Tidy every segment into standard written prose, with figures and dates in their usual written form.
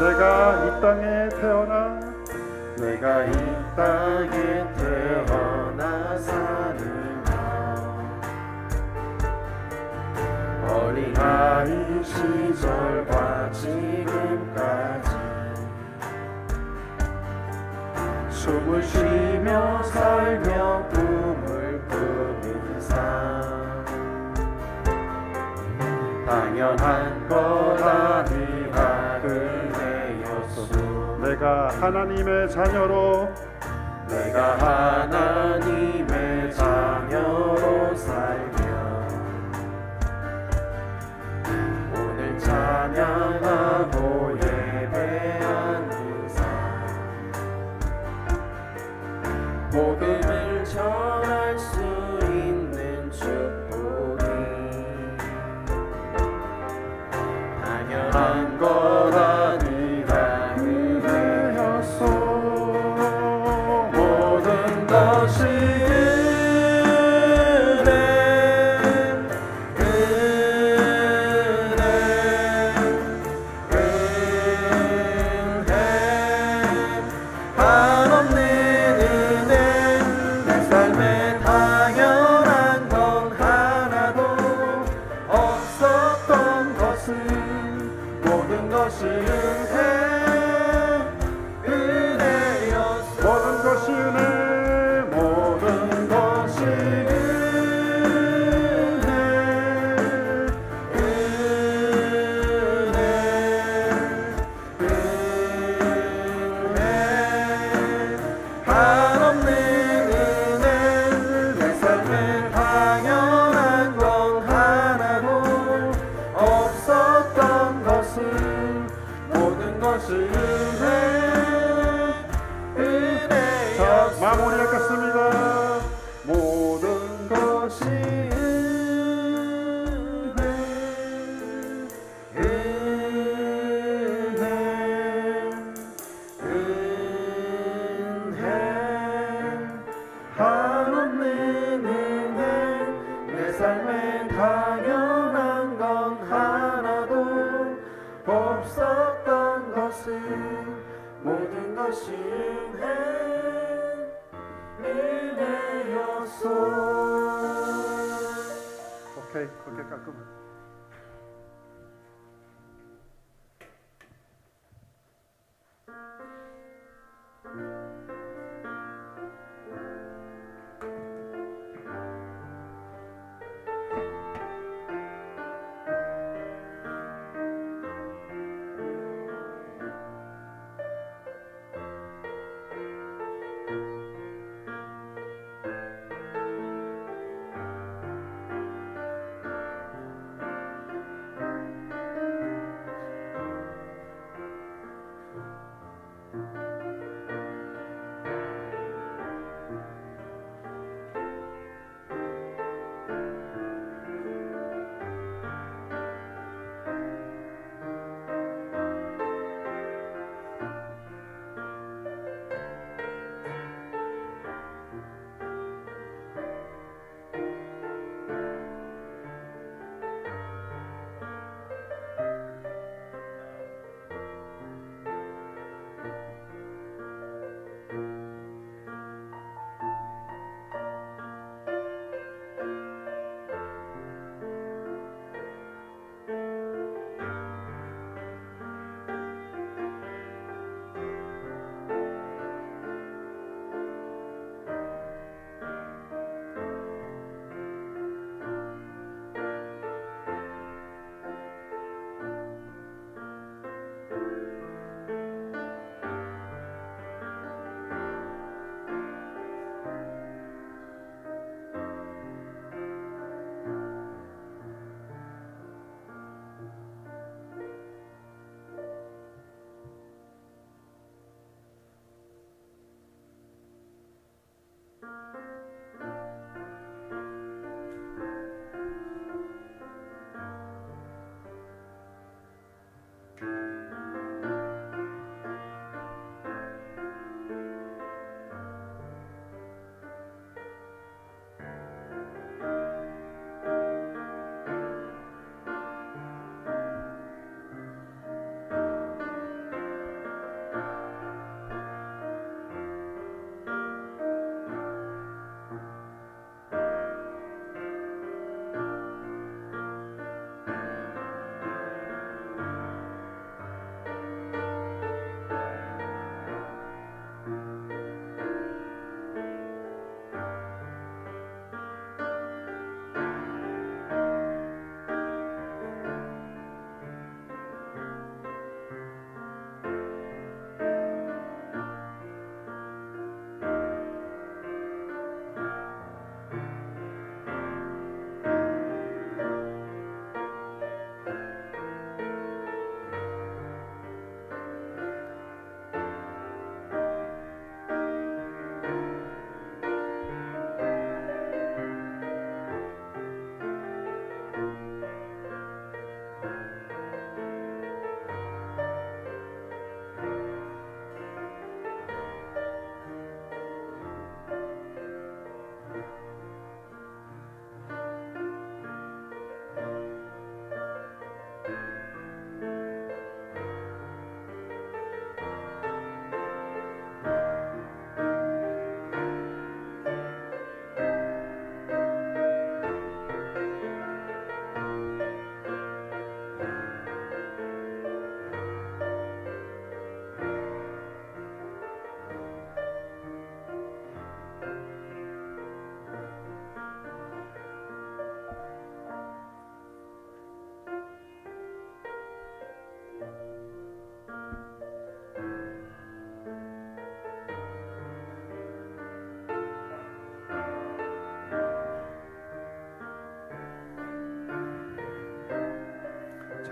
내가 이 땅에 태어나 내가 이 땅에 태어나 사느냐 어린아이 시절과 지금까지 숨을 쉬며 살며 꿈을 꾸는 삶 당연한 것 아니라 은혜였소 내가 하나님의 자녀로 하나님의 자녀로 살며 오늘 찬양하고 예배하는 삶 복음을 전할 수 있는 축복이 당연한 것 아니라 은혜였소 모든 것이 마무리하겠습니다. 모든 것이 은혜 한없는 은혜 내 삶에 당연한 건 하나도 없었던 것을 모든 것이 은혜였소. 오케이, 그렇게 깔끔해.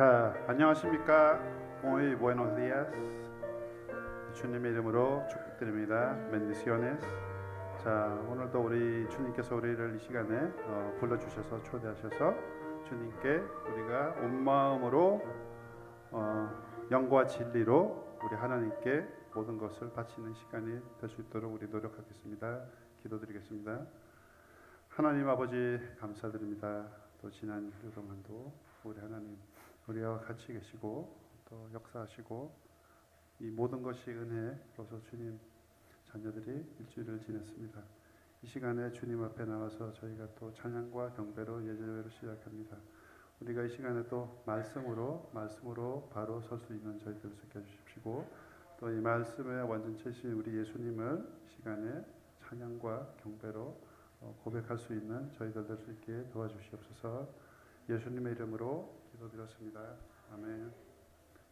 자, 안녕하십니까? Muy buenos días. 주님의 이름으로 축복드립니다. Bendiciones. 자, 오늘도 우리 주님께서 우리를 이 시간에 불러주셔서 초대하셔서 주님께 우리가 온 마음으로 영과 진리로 우리 하나님께 모든 것을 바치는 시간이 될 수 있도록 우리 노력하겠습니다. 기도드리겠습니다. 하나님 아버지 감사드립니다. 또 지난 주 동안도 우리 하나님 우리와 같이 계시고 또 역사하시고 이 모든 것이 은혜로서 주님 자녀들이 일주일을 지냈습니다. 이 시간에 주님 앞에 나와서 저희가 또 찬양과 경배로 예배로 시작합니다. 우리가 이 시간에 또 말씀으로 바로 설 수 있는 저희들을 지켜 주십시고 또 이 말씀의 완전체신 우리 예수님을 이 시간에 찬양과 경배로 고백할 수 있는 저희들 될 수 있게 도와주시옵소서. 예수님의 이름으로 기도드렸습니다. 아멘.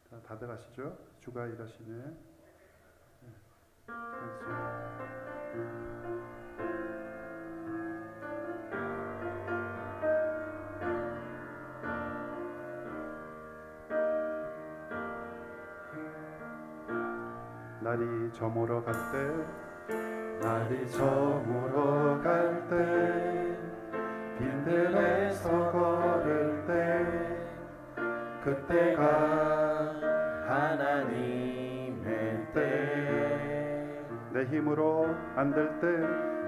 자, 다들 아시죠? 주가 일하시네. 네. 날이 저물어 갈 때 빈들에서 걸을 때 그때가 하나님의 때 내 힘으로 안 될 때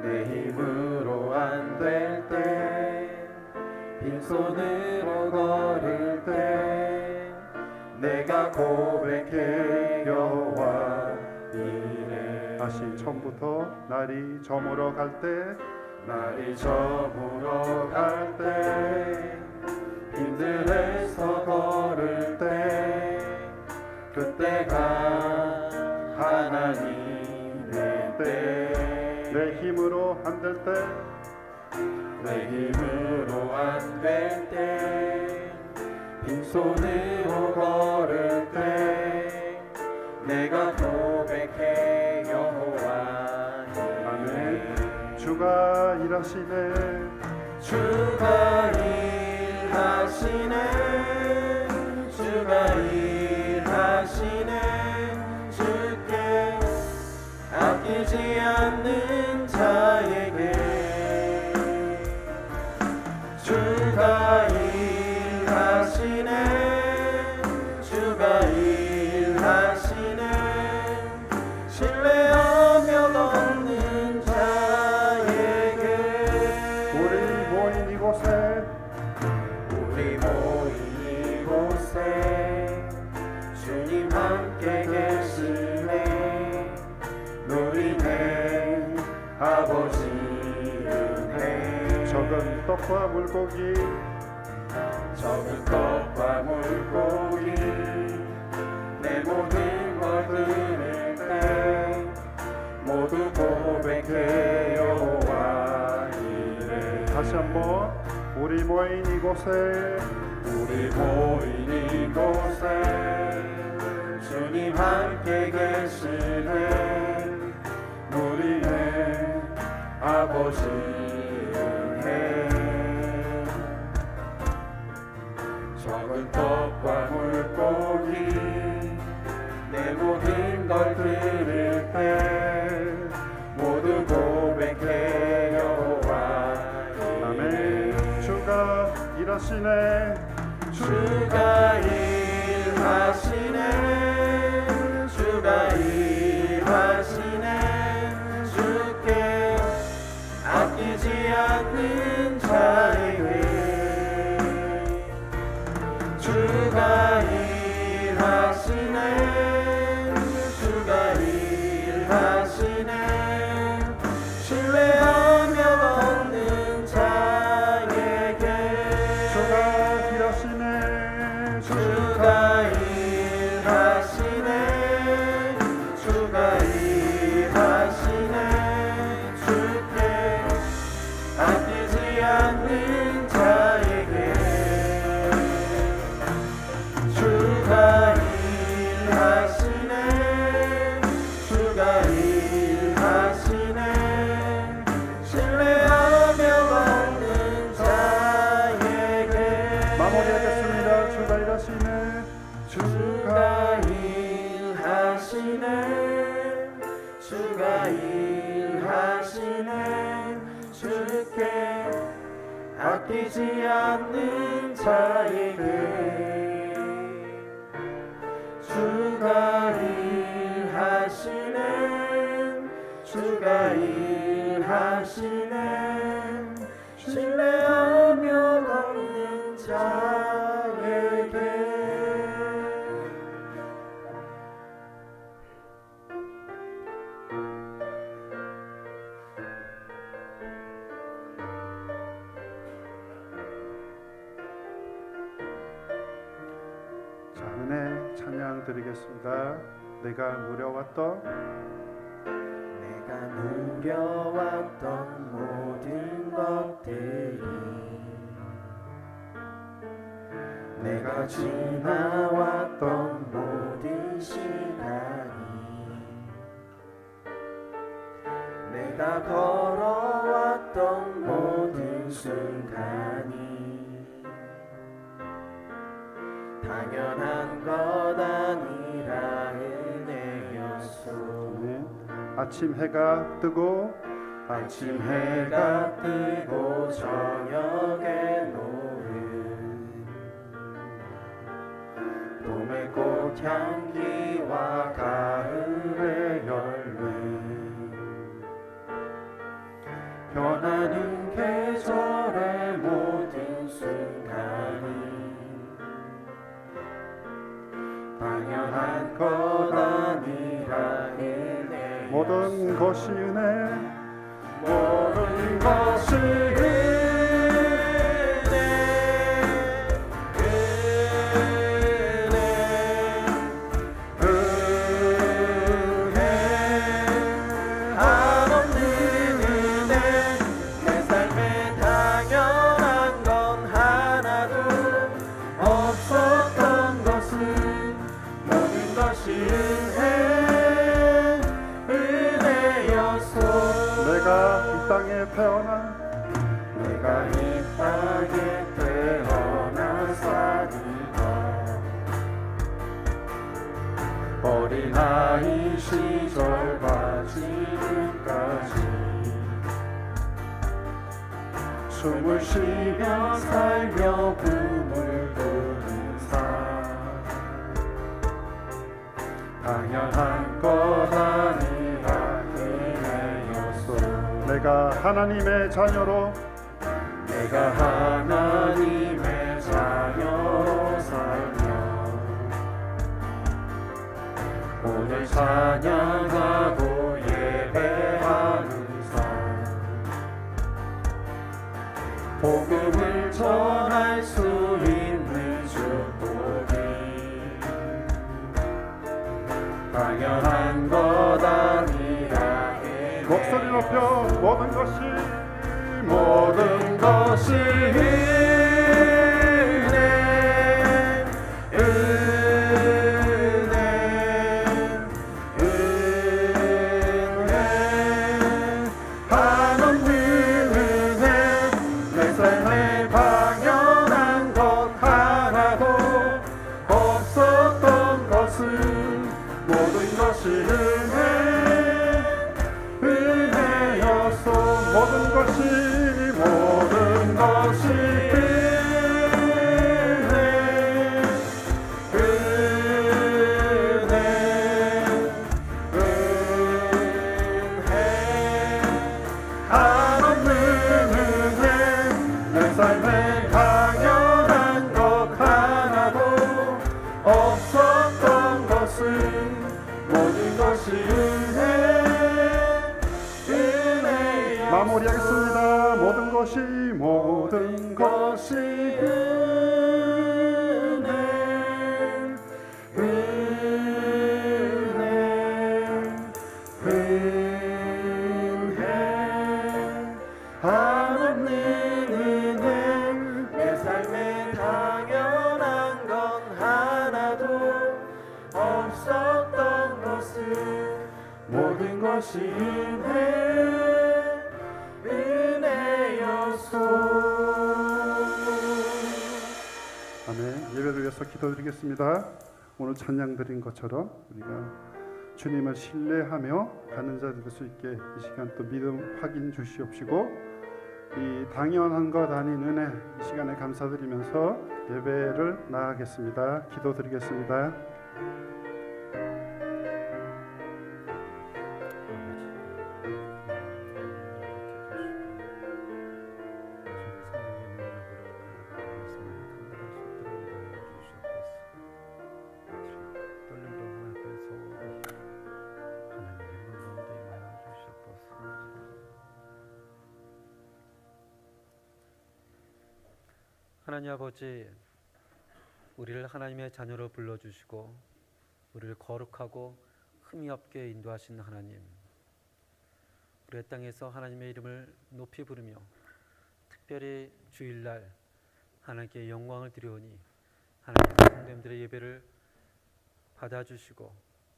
내 힘으로 안 될 때 빈손으로 걸을 때 내가 고백해 여호와 이래 다시 처음부터 날이 저물어 갈 때 날이 저물어 갈 때 빈들에서 걸을 때 그때가 하나님의 때 내 힘으로 안 될 때 내 힘으로 안 될 때 빈손으로 걸을 때 내가 고백해 여호와 아멘. 주가 일하시네. 주가 일하시네. 주가 일하시네. 주께 아끼지 않는 자에게 주가 일하시네. 주가 일하시네. 신뢰하며 걷는 자에게 우리 모인 이곳에 주님 함께 계시네. 누리네 아버지 은혜 적은 떡과 물고기 내 모든 걸 들을 때 모두 고백해 여호와 이래 다시 한번 우리 모인 이곳에 주님 함께 계시네. 누리네 아버지 은혜 적은 떡과 물고기 내 모든 걸 들을 때 모두 고백해 여호와 아멘. 주가 일하시네. 주가 일하시네. 주가 일하시네. 주께 아끼지 않는 자에게 주가 일하시네. 주가 일하시네. 신뢰하며 걷는 자에게 주가 일하시네. 주가 일하시네. 주가 일하시네. 주께 아끼지 않는 자에게 주가 일하시네. 주가 일하시네. 신뢰하며 걷는 자에게 마무리하겠습니다. 주가 일하시네. 일하시네 주가 일하시네 주께 아끼지 않는 자에게 주가 일하시네 주가 일하시네 신뢰하며 걷는 자에게 자, 은혜 찬양 드리겠습니다. 내가 누려왔던 내가 누려왔던 모든 것들이 내가 지나왔던 모든 시간이 내가 걸어왔던 모든 순간이 당연한 것 아니라 은혜였소. 네. 아침 해가 뜨고 아침 해가 뜨고 저녁에 노을 봄의 꽃향기와 가을의 열매 변하는 계절의 모든 순간이 당연한 것 아니라 은혜 모든 것이 은혜 모든 것이 은혜 한없는 은혜 내 삶에 당연한 건 하나도 없었던 것은 모든 것이 은혜였소. 내가 이 땅에 태어나 내가 이 땅에 태어나 사니까 어린아이 시절과 지금까지 숨을 쉬며 살며 꿈을 꾸는 삶 당연한 것 아니라 은혜였소. 내가 하나님의 자녀로 내가 하나님의 자녀로 살며 오늘 찬양하고 예배하는 삶 복음을 전할 수 있는 축복이 당연한 것 아니라 목소리 높여 모든 것이 모든 것이 은혜 은혜 은혜 한없는 은혜 내 삶에 당연한 것 하나도 없었던 것은 모든 것이 은혜였소. 모든 것이 모든 것이 은혜 은혜 은혜 한없는 은혜 내 삶에 당연한 것 하나도 없었던 것은 모든 것이 마무리하겠습니다. 모든 것이 은혜 은혜 은혜 한없는 은혜 내 삶에 당연한 건 하나도 없었던 것은 모든 것이 은혜였소. 아멘. 예배를 위해서 기도드리겠습니다. 오늘 찬양 드린 것처럼 우리가 주님을 신뢰하며 가는 자들 될 수 있게 이 시간 또 믿음 확인 주시옵시고, 이 당연한 것 아닌 은혜 이 시간에 감사드리면서 예배를 나가겠습니다. 기도드리겠습니다. 하나님 아버지, 우리를 하나님의 자녀로 불러주시고 우리를 거룩하고 흠이 없게 인도하신 하나님, 우리의 땅에서 하나님의 이름을 높이 부르며 특별히 주일날 하나님께 영광을 드리오니 하나님 성도님들의 예배를 받아주시고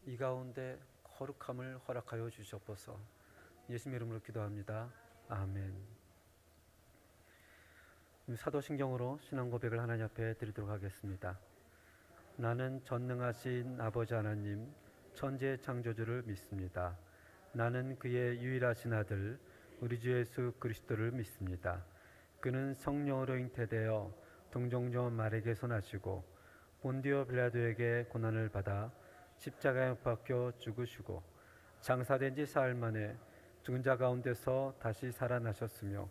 이 가운데 거룩함을 허락하여 주시옵소서. 예수님의 이름으로 기도합니다. 아멘. 사도신경으로 신앙 고백을 하나님 앞에 드리도록 하겠습니다. 나는 전능하신 아버지 하나님 천지의 창조주를 믿습니다. 나는 그의 유일하신 아들 우리 주 예수 그리스도를 믿습니다. 그는 성령으로 잉태되어 동정녀 마리아에게서 나시고 본디오 빌라도에게 고난을 받아 십자가에 못 박혀 죽으시고 장사된 지 사흘 만에 죽은 자 가운데서 다시 살아나셨으며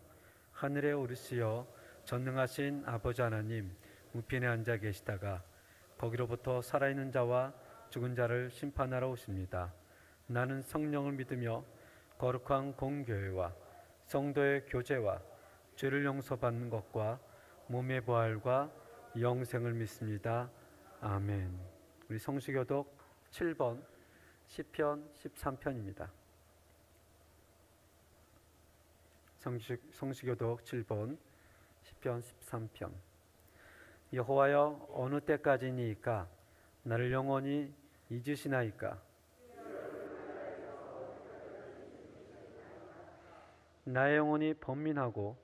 하늘에 오르시어 전능하신 아버지 하나님 우편에 앉아 계시다가 거기로부터 살아있는 자와 죽은 자를 심판하러 오십니다. 나는 성령을 믿으며 거룩한 공교회와 성도의 교제와 죄를 용서받는 것과 몸의 부활과 영생을 믿습니다. 아멘. 우리 성시교독 7번 시편 13편입니다. 성시교독 7번 시편 13편. 여호와여, 어느 때까지니이까? 나를 영원히 잊으시나이까? 나의 영혼이 번민하고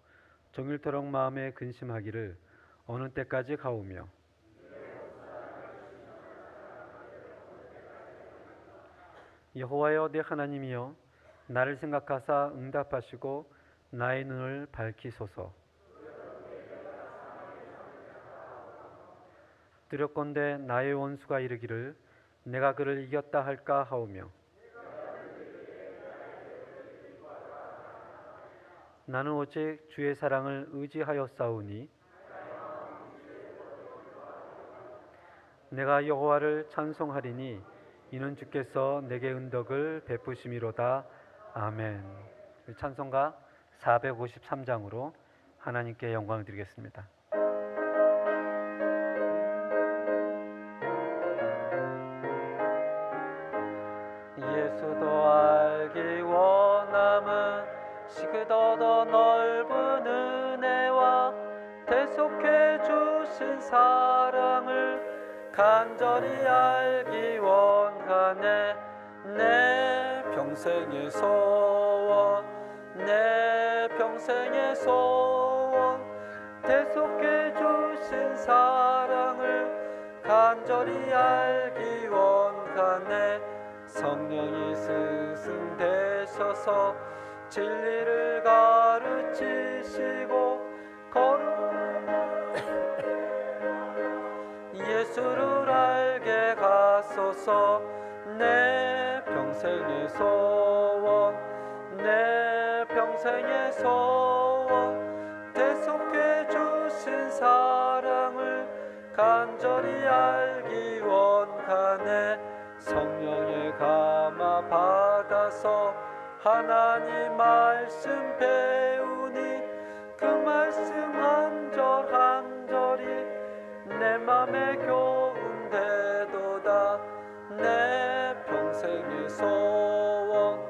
종일토록 마음에 근심하기를 어느 때까지 가오며, 여호와여 내 하나님이여, 나를 생각하사 응답하시고 나의 눈을 밝히소서. 두렵건대 나의 원수가 이르기를 내가 그를 이겼다 할까 하오며, 나는 오직 주의 사랑을 의지하였사오니 내가 여호와를 찬송하리니 이는 주께서 내게 은덕을 베푸심이로다. 아멘. 찬송가 453장으로 하나님께 영광을 드리겠습니다. 예수도 알기 원함은 시그더 넓은 은혜와 대속해 주신 사랑을 간절히 알기 원하네. 내 평생의 소원, 내 평생의 소원, 대속해 주신 사랑을 간절히 알기 원하네. 성령이 스승되셔서 진리를 가르치시고 예수를 알게 하소서. 내 평생의 소원, 내 평생의 소원, 대속해 주신 사랑을 간절히 알기 원하네. 성령의 감화 받아서 하나님 말씀 배우니 그 말씀 한 절 한 절이 내 맘에 교훈되도다. 내 평생의 소원,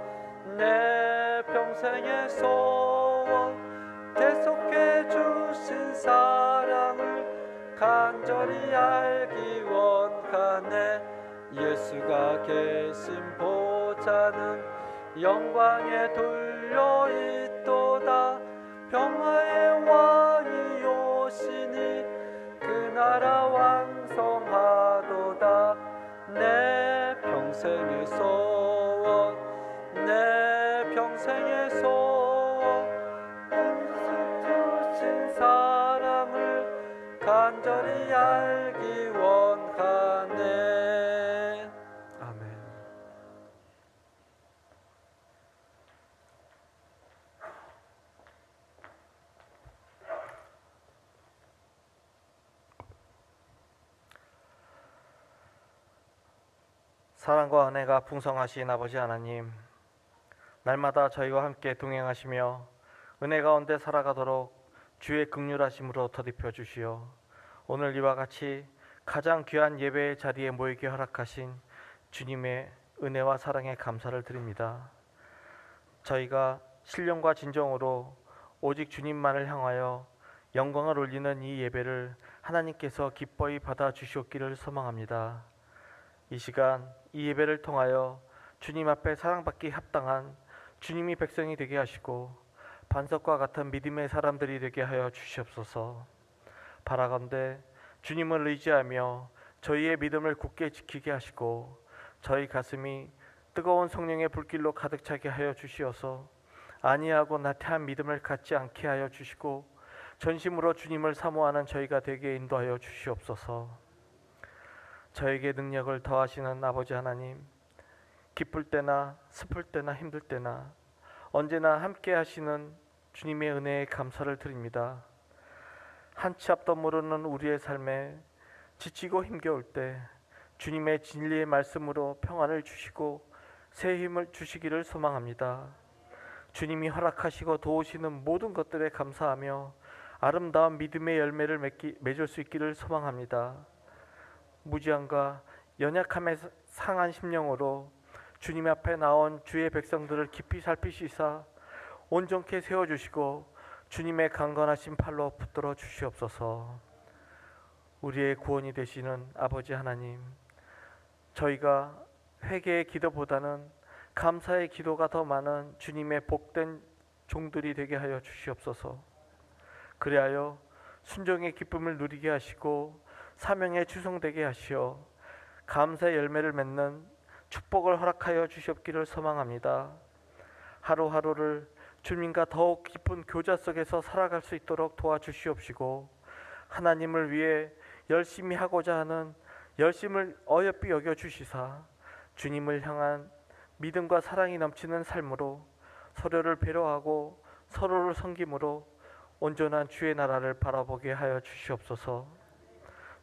내 평생의 소원, 대속해 주신 사랑을 간절히 알기 원하네. 예수가 계신 보좌는 영광에 둘려 있도다. 평화의 왕이 오시니 그 나라 왕성하도다. 내 평생의 소원, 인생에서 주신 사랑을 간절히 알기 원하네. 아멘. 사랑과 은혜가 풍성하신 아버지 하나님, 날마다 저희와 함께 동행하시며 은혜 가운데 살아가도록 주의 긍휼하심으로 더딥혀 주시어 오늘 이와 같이 가장 귀한 예배의 자리에 모이게 허락하신 주님의 은혜와 사랑에 감사를 드립니다. 저희가 신령과 진정으로 오직 주님만을 향하여 영광을 올리는 이 예배를 하나님께서 기뻐히 받아 주시옵기를 소망합니다. 이 시간 이 예배를 통하여 주님 앞에 사랑받기 합당한 주님이 백성이 되게 하시고 반석과 같은 믿음의 사람들이 되게 하여 주시옵소서. 바라건대 주님을 의지하며 저희의 믿음을 굳게 지키게 하시고 저희 가슴이 뜨거운 성령의 불길로 가득 차게 하여 주시어서 안이하고 나태한 믿음을 갖지 않게 하여 주시고 전심으로 주님을 사모하는 저희가 되게 인도하여 주시옵소서. 저에게 능력을 더하시는 아버지 하나님, 기쁠 때나 슬플 때나 힘들 때나 언제나 함께 하시는 주님의 은혜에 감사를 드립니다. 한치 앞도 모르는 우리의 삶에 지치고 힘겨울 때 주님의 진리의 말씀으로 평안을 주시고 새 힘을 주시기를 소망합니다. 주님이 허락하시고 도우시는 모든 것들에 감사하며 아름다운 믿음의 열매를 맺을 수 있기를 소망합니다. 무지함과 연약함에 상한 심령으로 주님 앞에 나온 주의 백성들을 깊이 살피시사 온전케 세워주시고 주님의 강건하신 팔로 붙들어 주시옵소서. 우리의 구원이 되시는 아버지 하나님, 저희가 회개의 기도보다는 감사의 기도가 더 많은 주님의 복된 종들이 되게 하여 주시옵소서. 그리하여 순종의 기쁨을 누리게 하시고 사명에 충성되게 하시어 감사의 열매를 맺는 축복을 허락하여 주시옵기를 소망합니다. 하루하루를 주님과 더욱 깊은 교제 속에서 살아갈 수 있도록 도와주시옵시고 하나님을 위해 열심히 하고자 하는 열심을 어여삐 여겨주시사 주님을 향한 믿음과 사랑이 넘치는 삶으로 서로를 배려하고 서로를 섬김으로 온전한 주의 나라를 바라보게 하여 주시옵소서.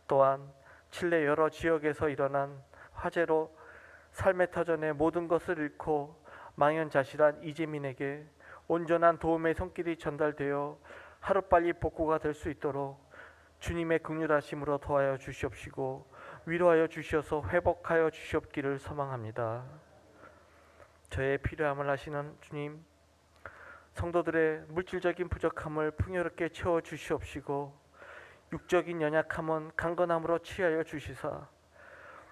또한 칠레 여러 지역에서 일어난 화재로 삶의 터전에 모든 것을 잃고 망연자실한 이재민에게 온전한 도움의 손길이 전달되어 하루빨리 복구가 될 수 있도록 주님의 긍휼하심으로 도와여 주시옵시고 위로하여 주셔서 회복하여 주시옵기를 소망합니다. 저의 필요함을 아시는 주님, 성도들의 물질적인 부족함을 풍요롭게 채워 주시옵시고 육적인 연약함은 강건함으로 취하여 주시사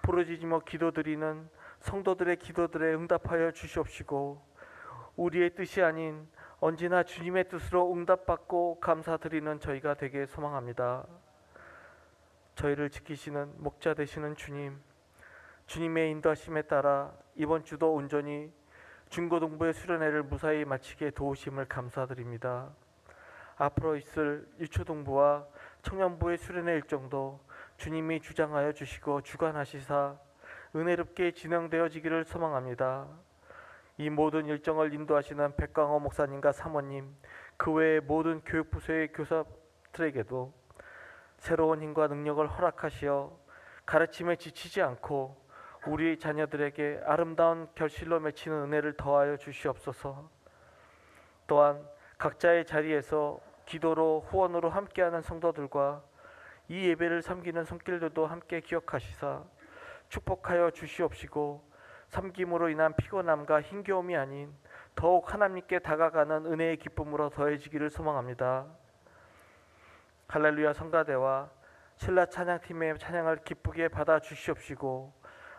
부르짖으며 기도드리는 성도들의 기도들에 응답하여 주시옵시고 우리의 뜻이 아닌 언제나 주님의 뜻으로 응답받고 감사드리는 저희가 되게 소망합니다. 저희를 지키시는 목자 되시는 주님, 주님의 인도하심에 따라 이번 주도 온전히 중고등부의 수련회를 무사히 마치게 도우심을 감사드립니다. 앞으로 있을 유초등부와 청년부의 수련회 일정도 주님이 주장하여 주시고 주관하시사 은혜롭게 진행되어지기를 소망합니다. 이 모든 일정을 인도하시는 백광호 목사님과 사모님, 그 외의 모든 교육부서의 교사들에게도 새로운 힘과 능력을 허락하시어 가르침에 지치지 않고 우리 자녀들에게 아름다운 결실로 맺히는 은혜를 더하여 주시옵소서. 또한 각자의 자리에서 기도로 후원으로 함께하는 성도들과 이 예배를 섬기는 손길들도 함께 기억하시사 축복하여 주시옵시고 섬김으로 인한 피곤함과 힘겨움이 아닌 더욱 하나님께 다가가는 은혜의 기쁨으로 더해지기를 소망합니다. 할렐루야 성가대와 신라 찬양팀의 찬양을 기쁘게 받아 주시옵시고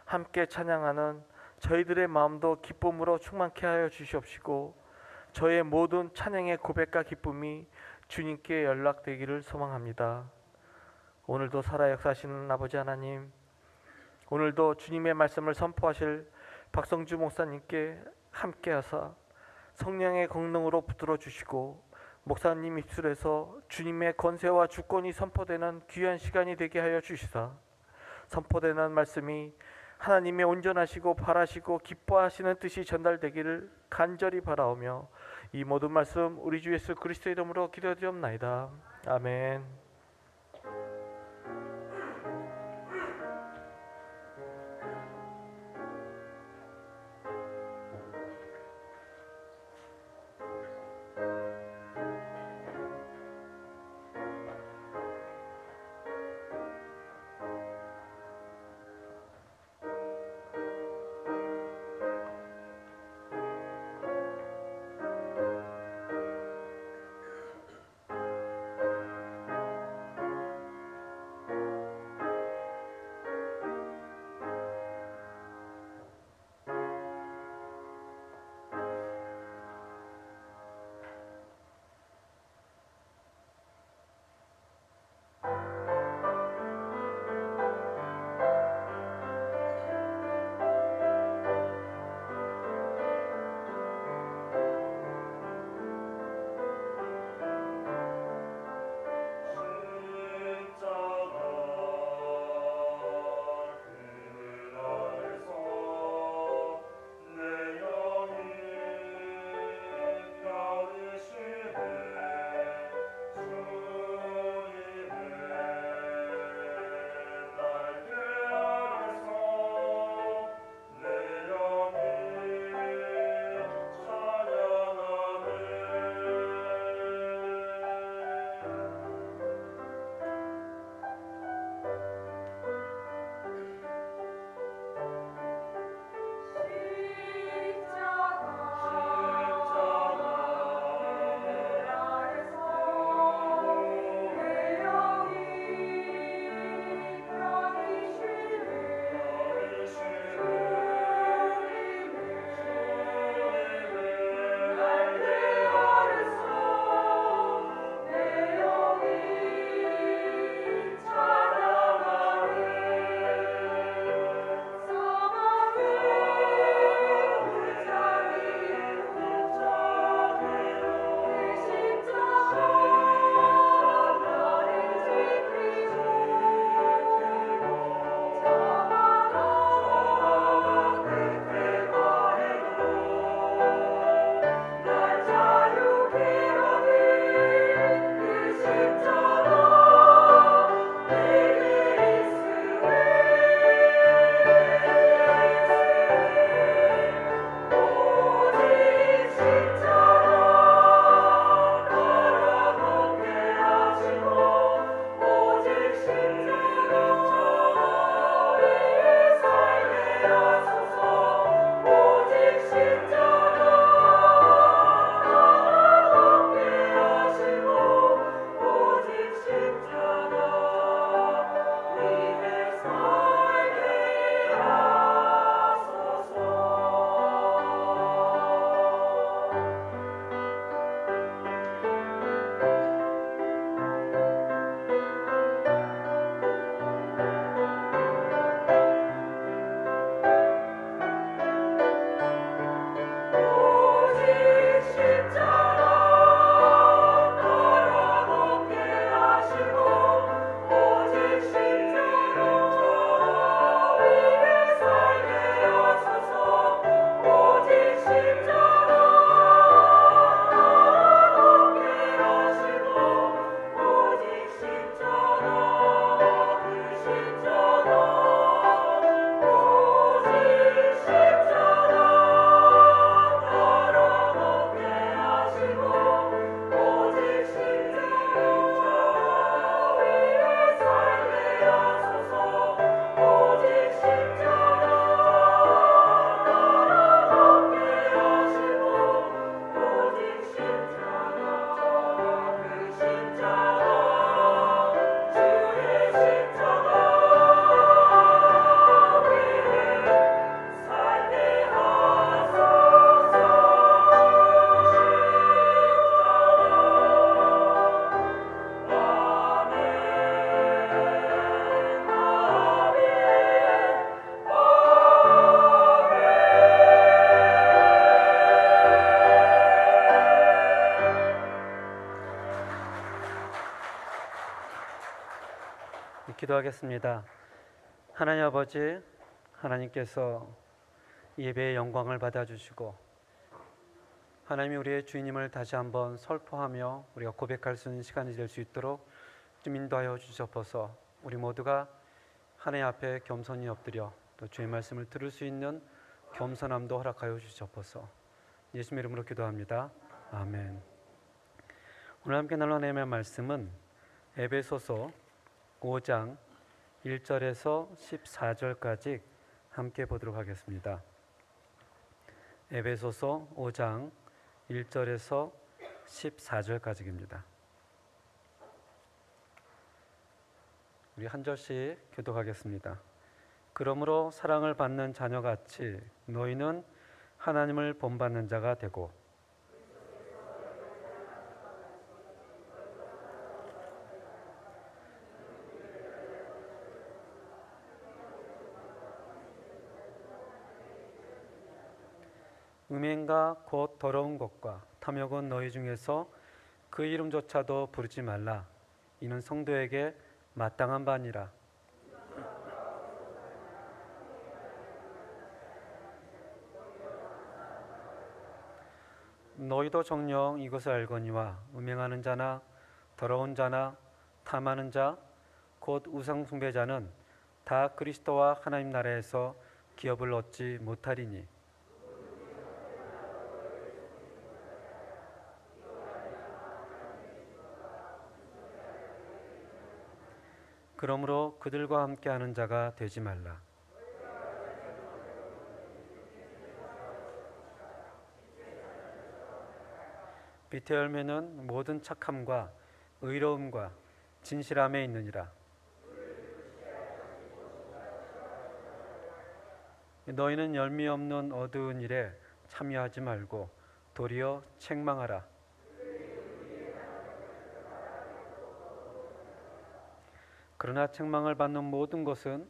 함께 찬양하는 저희들의 마음도 기쁨으로 충만케 하여 주시옵시고 저의 모든 찬양의 고백과 기쁨이 주님께 연락되기를 소망합니다. 오늘도 살아 역사하시는 아버지 하나님, 오늘도 주님의 말씀을 선포하실 박성주 목사님께 함께하사 성령의 권능으로 붙들어 주시고 목사님 입술에서 주님의 권세와 주권이 선포되는 귀한 시간이 되게 하여 주시사 선포되는 말씀이 하나님의 온전하시고 바라시고 기뻐하시는 뜻이 전달되기를 간절히 바라오며 이 모든 말씀 우리 주 예수 그리스도의 이름으로 기도드리옵나이다. 아멘. 기도하겠습니다. 하나님 아버지, 하나님께서 예배의 영광을 받아주시고 하나님이 우리의 주님을 다시 한번 설포하며 우리가 고백할 수 있는 시간이 될 수 있도록 좀 인도하여 주시옵소서. 우리 모두가 하나님 앞에 겸손히 엎드려 또 주의 말씀을 들을 수 있는 겸손함도 허락하여 주시옵소서. 예수님의 이름으로 기도합니다. 아멘. 오늘 함께 나눌 말씀은 에베소서 5장 1절에서 14절까지 함께 보도록 하겠습니다. 에베소서 5장 1절에서 14절까지입니다. 우리 한 절씩 교독하겠습니다. 그러므로 사랑을 받는 자녀같이 너희는 하나님을 본받는 자가 되고 음행과 곧 더러운 것과 탐욕은 너희 중에서 그 이름조차도 부르지 말라. 이는 성도에게 마땅한 바니라. 너희도 정녕 이것을 알거니와 음행하는 자나 더러운 자나 탐하는 자 곧 우상 숭배자는 다 그리스도와 하나님 나라에서 기업을 얻지 못하리니 그러므로 그들과 함께하는 자가 되지 말라. 빛의 열매는 모든 착함과 의로움과 진실함에 있느니라. 너희는 열매 없는 어두운 일에 참여하지 말고 도리어 책망하라. 그러나 책망을 받는 모든 것은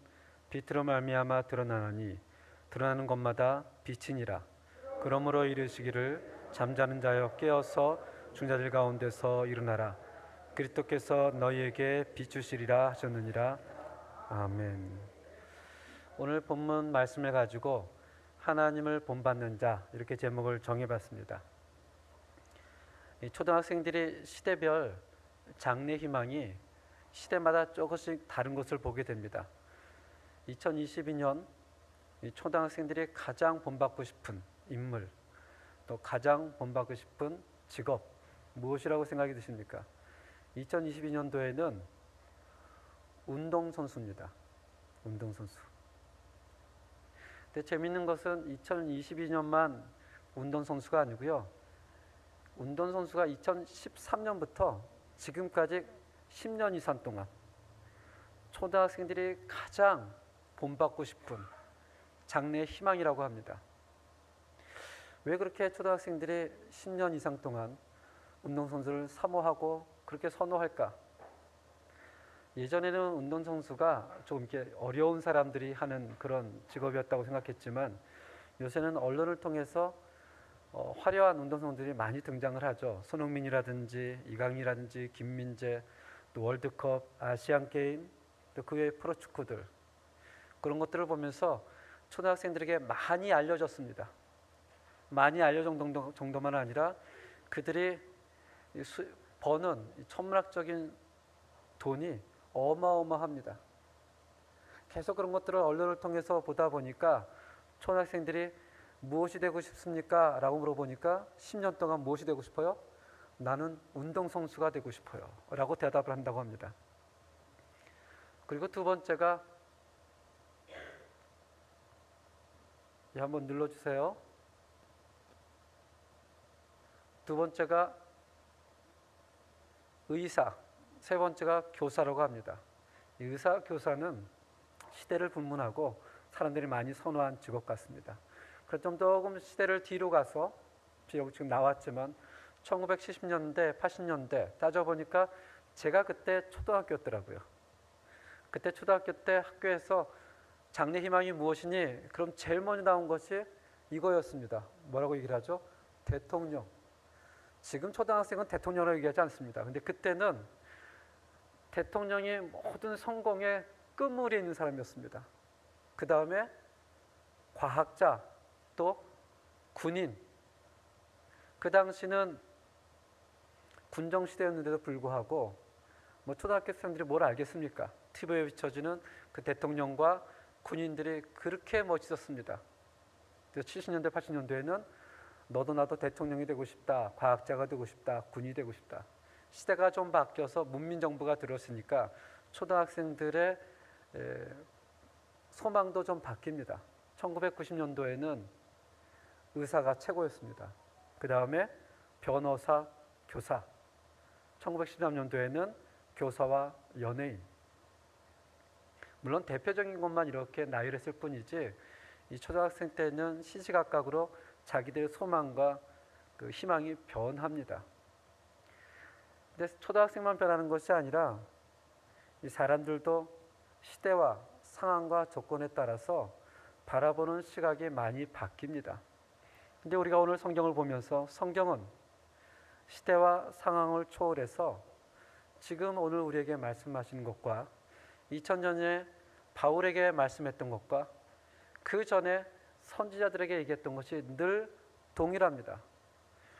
빛으로 말미암아 드러나나니 드러나는 것마다 빛이니라. 그러므로 이르시기를 잠자는 자여 깨어서 중자들 가운데서 일어나라. 그리스도께서 너희에게 비추시리라 하셨느니라. 아멘. 오늘 본문 말씀을 가지고 하나님을 본받는 자 이렇게 제목을 정해봤습니다. 초등학생들이 시대별 장래 희망이 시대마다 조금씩 다른 것을 보게 됩니다. 2022년 초등학생들이 가장 본받고 싶은 인물, 또 가장 본받고 싶은 직업 무엇이라고 생각이 드십니까? 2022년도에는 운동선수입니다. 운동선수. 근데 재미있는 것은 2022년만 운동선수가 아니고요. 운동선수가 2013년부터 지금까지 10년 이상 동안 초등학생들이 가장 본받고 싶은 장래의 희망이라고 합니다. 왜 그렇게 초등학생들이 10년 이상 동안 운동선수를 사모하고 그렇게 선호할까? 예전에는 운동선수가 좀 이렇게 어려운 사람들이 하는 그런 직업이었다고 생각했지만 요새는 언론을 통해서 화려한 운동선수들이 많이 등장을 하죠. 손흥민이라든지 이강인이라든지 김민재, 또 월드컵, 아시안게임, 또 그 외의 프로축구들 그런 것들을 보면서 초등학생들에게 많이 알려졌습니다. 많이 알려진 정도만 아니라 그들이 버는 천문학적인 돈이 어마어마합니다. 계속 그런 것들을 언론을 통해서 보다 보니까 초등학생들이 무엇이 되고 싶습니까? 라고 물어보니까 10년 동안 무엇이 되고 싶어요? 나는 운동선수가 되고 싶어요 라고 대답을 한다고 합니다. 그리고 두 번째가 한번 눌러주세요. 두 번째가 의사, 세 번째가 교사라고 합니다. 의사, 교사는 시대를 불문하고 사람들이 많이 선호한 직업 같습니다. 그래서 좀 조금 시대를 뒤로 가서 비록 지금 나왔지만 1970년대, 80년대 따져보니까 제가 그때 초등학교였더라고요. 그때 초등학교 때 학교에서 장래 희망이 무엇이니? 그럼 제일 먼저 나온 것이 이거였습니다. 뭐라고 얘기를 하죠? 대통령. 지금 초등학생은 대통령이라고 얘기하지 않습니다. 근데 그때는 대통령이 모든 성공의 끝물에 있는 사람이었습니다. 그 다음에 과학자, 또 군인. 그 당시는 군정시대였는데도 불구하고 초등학교 생들이 뭘 알겠습니까? TV에 비춰지는 그 대통령과 군인들이 그렇게 멋있었습니다. 그래서 70년대, 80년대에는 너도 나도 대통령이 되고 싶다, 과학자가 되고 싶다, 군이 되고 싶다. 시대가 좀 바뀌어서 문민정부가 들었으니까 초등학생들의 소망도 좀 바뀝니다. 1990년도에는 의사가 최고였습니다. 그 다음에 변호사, 교사. 1913년도에는 교사와 연예인. 물론 대표적인 것만 이렇게 나열했을 뿐이지 이 초등학생 때는 시시각각으로 자기들의 소망과 그 희망이 변합니다. 근데 초등학생만 변하는 것이 아니라 이 사람들도 시대와 상황과 조건에 따라서 바라보는 시각이 많이 바뀝니다. 근데 우리가 오늘 성경을 보면서 성경은 시대와 상황을 초월해서 지금 오늘 우리에게 말씀하시는 것과 2000년에 바울에게 말씀했던 것과 그 전에 선지자들에게 얘기했던 것이 늘 동일합니다.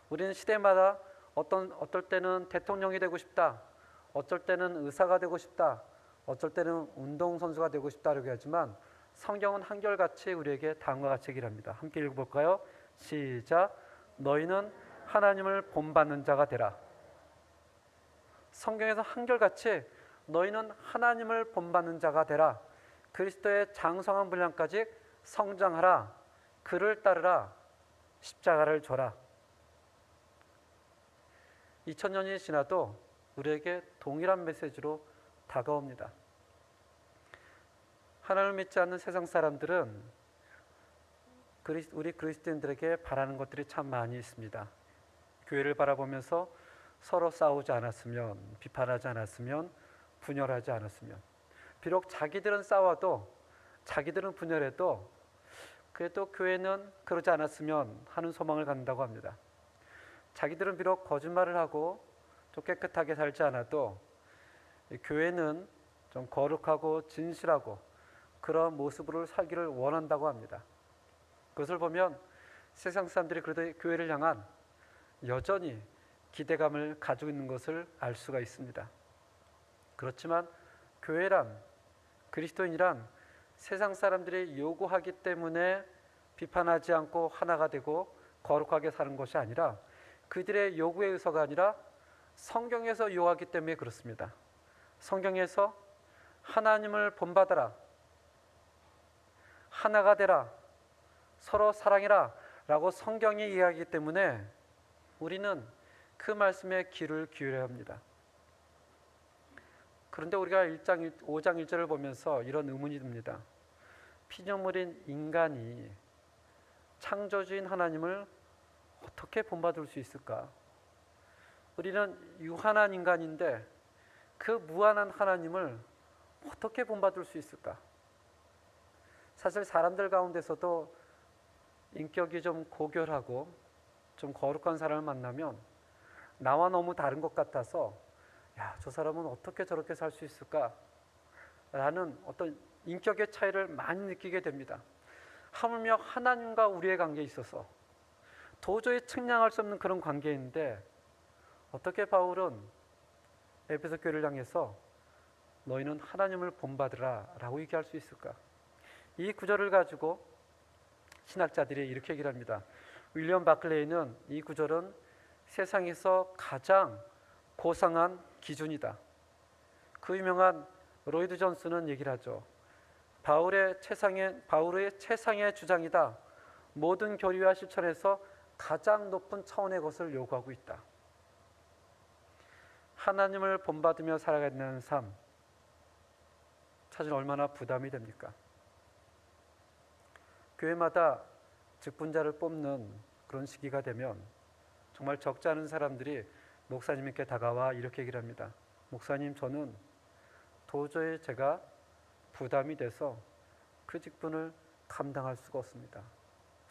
우리는 시대마다 어떨 때는 대통령이 되고 싶다, 어쩔 때는 의사가 되고 싶다, 어쩔 때는 운동선수가 되고 싶다라고 하지만 성경은 한결같이 우리에게 다음과 같이 얘기를 합니다. 함께 읽어볼까요? 시작. 너희는 하나님을 본받는 자가 되라. 성경에서 한결같이 너희는 하나님을 본받는 자가 되라. 그리스도의 장성한 분량까지 성장하라. 그를 따르라. 십자가를 져라. 2000년이 지나도 우리에게 동일한 메시지로 다가옵니다. 하나님을 믿지 않는 세상 사람들은 우리 그리스도인들에게 바라는 것들이 참 많이 있습니다. 교회를 바라보면서 서로 싸우지 않았으면, 비판하지 않았으면, 분열하지 않았으면, 비록 자기들은 싸워도, 자기들은 분열해도 그래도 교회는 그러지 않았으면 하는 소망을 갖는다고 합니다. 자기들은 비록 거짓말을 하고 좀 깨끗하게 살지 않아도 교회는 좀 거룩하고 진실하고 그런 모습으로 살기를 원한다고 합니다. 그것을 보면 세상 사람들이 그래도 교회를 향한 여전히 기대감을 가지고 있는 것을 알 수가 있습니다. 그렇지만 교회란, 그리스도인이란 세상 사람들이 요구하기 때문에 비판하지 않고 하나가 되고 거룩하게 사는 것이 아니라 그들의 요구에 의해서가 아니라 성경에서 요구하기 때문에 그렇습니다. 성경에서 하나님을 본받아라, 하나가 되라, 서로 사랑해라 라고 성경이 이야기하기 때문에 우리는 그 말씀에 귀를 기울여야 합니다. 그런데 우리가 5장 1절을 보면서 이런 의문이 듭니다. 피조물인 인간이 창조주인 하나님을 어떻게 본받을 수 있을까? 우리는 유한한 인간인데 그 무한한 하나님을 어떻게 본받을 수 있을까? 사실 사람들 가운데서도 인격이 좀 고결하고 좀 거룩한 사람을 만나면 나와 너무 다른 것 같아서 야, 저 사람은 어떻게 저렇게 살 수 있을까? 라는 어떤 인격의 차이를 많이 느끼게 됩니다. 하물며 하나님과 우리의 관계에 있어서 도저히 측량할 수 없는 그런 관계인데 어떻게 바울은 에베소 교회를 향해서 너희는 하나님을 본받으라 라고 얘기할 수 있을까? 이 구절을 가지고 신학자들이 이렇게 얘기를 합니다. 윌리엄 바클레이는 이 구절은 세상에서 가장 고상한 기준이다. 그 유명한 로이드 존스는 얘기를 하죠. 바울의 최상의 주장이다. 모든 교리와 실천에서 가장 높은 차원의 것을 요구하고 있다. 하나님을 본받으며 살아가는 삶, 사실 얼마나 부담이 됩니까? 교회마다 직분자를 뽑는 그런 시기가 되면 정말 적지 않은 사람들이 목사님께 다가와 이렇게 얘기를 합니다. 목사님, 저는 도저히 제가 부담이 돼서 그 직분을 감당할 수가 없습니다.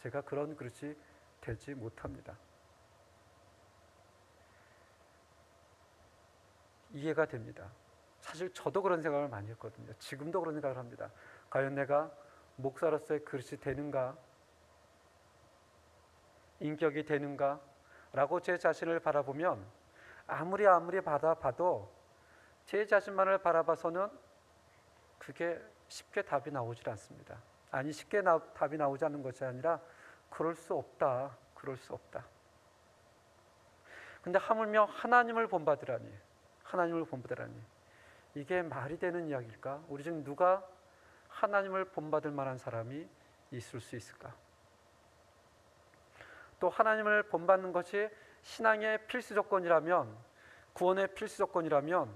제가 그런 그릇이 되지 못합니다. 이해가 됩니다. 사실 저도 그런 생각을 많이 했거든요. 지금도 그런 생각을 합니다. 과연 내가 목사로서의 그릇이 되는가? 인격이 되는가? 라고 제 자신을 바라보면 아무리 봐도 제 자신만을 바라봐서는 그게 쉽게 답이 나오질 않습니다. 아니, 쉽게 답이 나오지 않는 것이 아니라 그럴 수 없다. 그럴 수 없다. 근데 하물며 하나님을 본받으라니, 이게 말이 되는 이야기일까? 우리 중 누가 하나님을 본받을 만한 사람이 있을 수 있을까? 또 하나님을 본받는 것이 신앙의 필수 조건이라면, 구원의 필수 조건이라면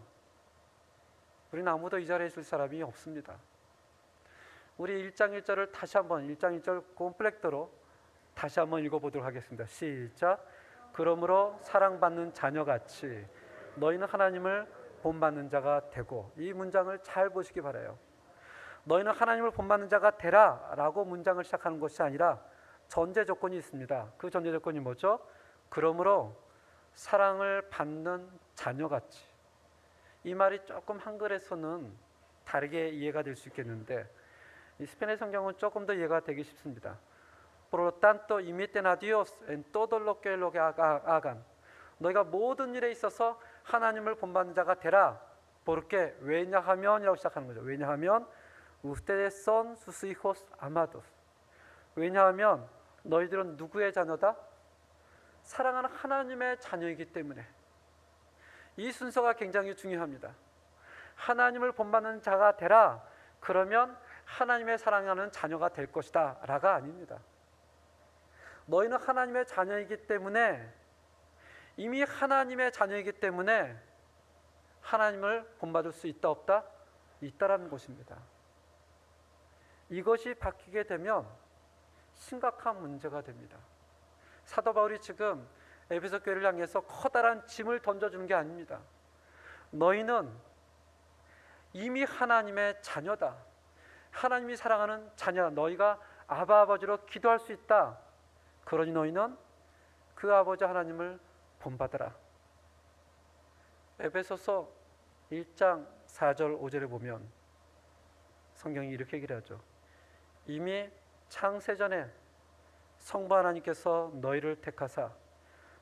우리는 아무도 이 자리에 있을 사람이 없습니다. 우리 1장 1절을 다시 한번 1장 1절 콤플렉트로 다시 한번 읽어보도록 하겠습니다. 시작. 그러므로 사랑받는 자녀같이 너희는 하나님을 본받는 자가 되고, 이 문장을 잘 보시기 바라요. 너희는 하나님을 본받는 자가 되라 라고 문장을 시작하는 것이 아니라 전제 조건이 있습니다. 그 전제 조건이 뭐죠? 그러므로 사랑을 받는 자녀같이. 이 말이 조금 한글에서는 다르게 이해가 될 수 있겠는데 이 스페인어 성경은 조금 더 이해가 되기 쉽습니다. Por lo tanto, imiten a Dios en todo lo que hagan. 너희가 모든 일에 있어서 하나님을 본받는 자가 되라. porque 왜냐하면이라고 시작하는 거죠. 왜냐하면 ustedes son sus hijos amados. 왜냐하면 너희들은 누구의 자녀다? 사랑하는 하나님의 자녀이기 때문에. 이 순서가 굉장히 중요합니다. 하나님을 본받는 자가 되라. 그러면 하나님의 사랑하는 자녀가 될 것이다 라가 아닙니다. 너희는 하나님의 자녀이기 때문에, 이미 하나님의 자녀이기 때문에 하나님을 본받을 수 있다 없다? 있다라는 것입니다. 이것이 바뀌게 되면 심각한 문제가 됩니다. 사도 바울이 지금 에베소 교회를 향해서 커다란 짐을 던져주는 게 아닙니다. 너희는 이미 하나님의 자녀다. 하나님이 사랑하는 자녀다. 너희가 아바 아버지로 기도할 수 있다. 그러니 너희는 그 아버지 하나님을 본받아라. 에베소서 1장 4절 5절에 보면 성경이 이렇게 얘기를 하죠. 이미 창세전에 성부 하나님께서 너희를 택하사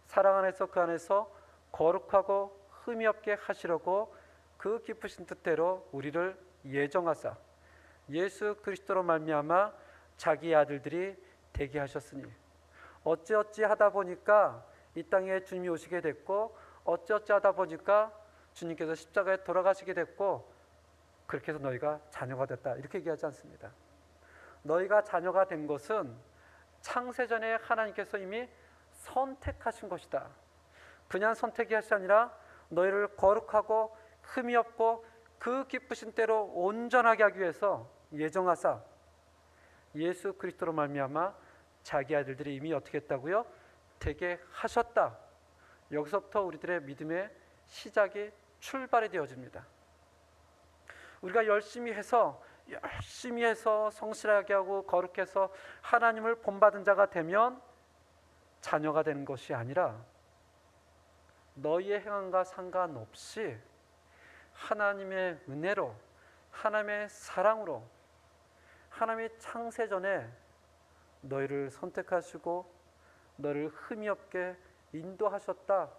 사랑 안에서 그 안에서 거룩하고 흠이 없게 하시려고 그 깊으신 뜻대로 우리를 예정하사 예수 그리스도로 말미암아 자기 아들들이 되게 하셨으니, 어찌어찌 하다 보니까 이 땅에 주님이 오시게 됐고, 어찌어찌 하다 보니까 주님께서 십자가에 돌아가시게 됐고, 그렇게 해서 너희가 자녀가 됐다 이렇게 얘기하지 않습니다. 너희가 자녀가 된 것은 창세전에 하나님께서 이미 선택하신 것이다. 그냥 선택이 것이 아니라 너희를 거룩하고 흠이 없고 그 기쁘신 때로 온전하게 하기 위해서 예정하사 예수 그리스도로 말미암아 자기 아들들이 이미 어떻게 했다고요? 되게 하셨다. 여기서부터 우리들의 믿음의 시작이 출발이 되어집니다. 우리가 열심히 해서 성실하게 하고 거룩해서 하나님을 본받은 자가 되면 자녀가 되는 것이 아니라 너희의 행함과 상관없이 하나님의 은혜로, 하나님의 사랑으로, 하나님이 창세전에 너희를 선택하시고 너를 흠이 없게 인도하셨다.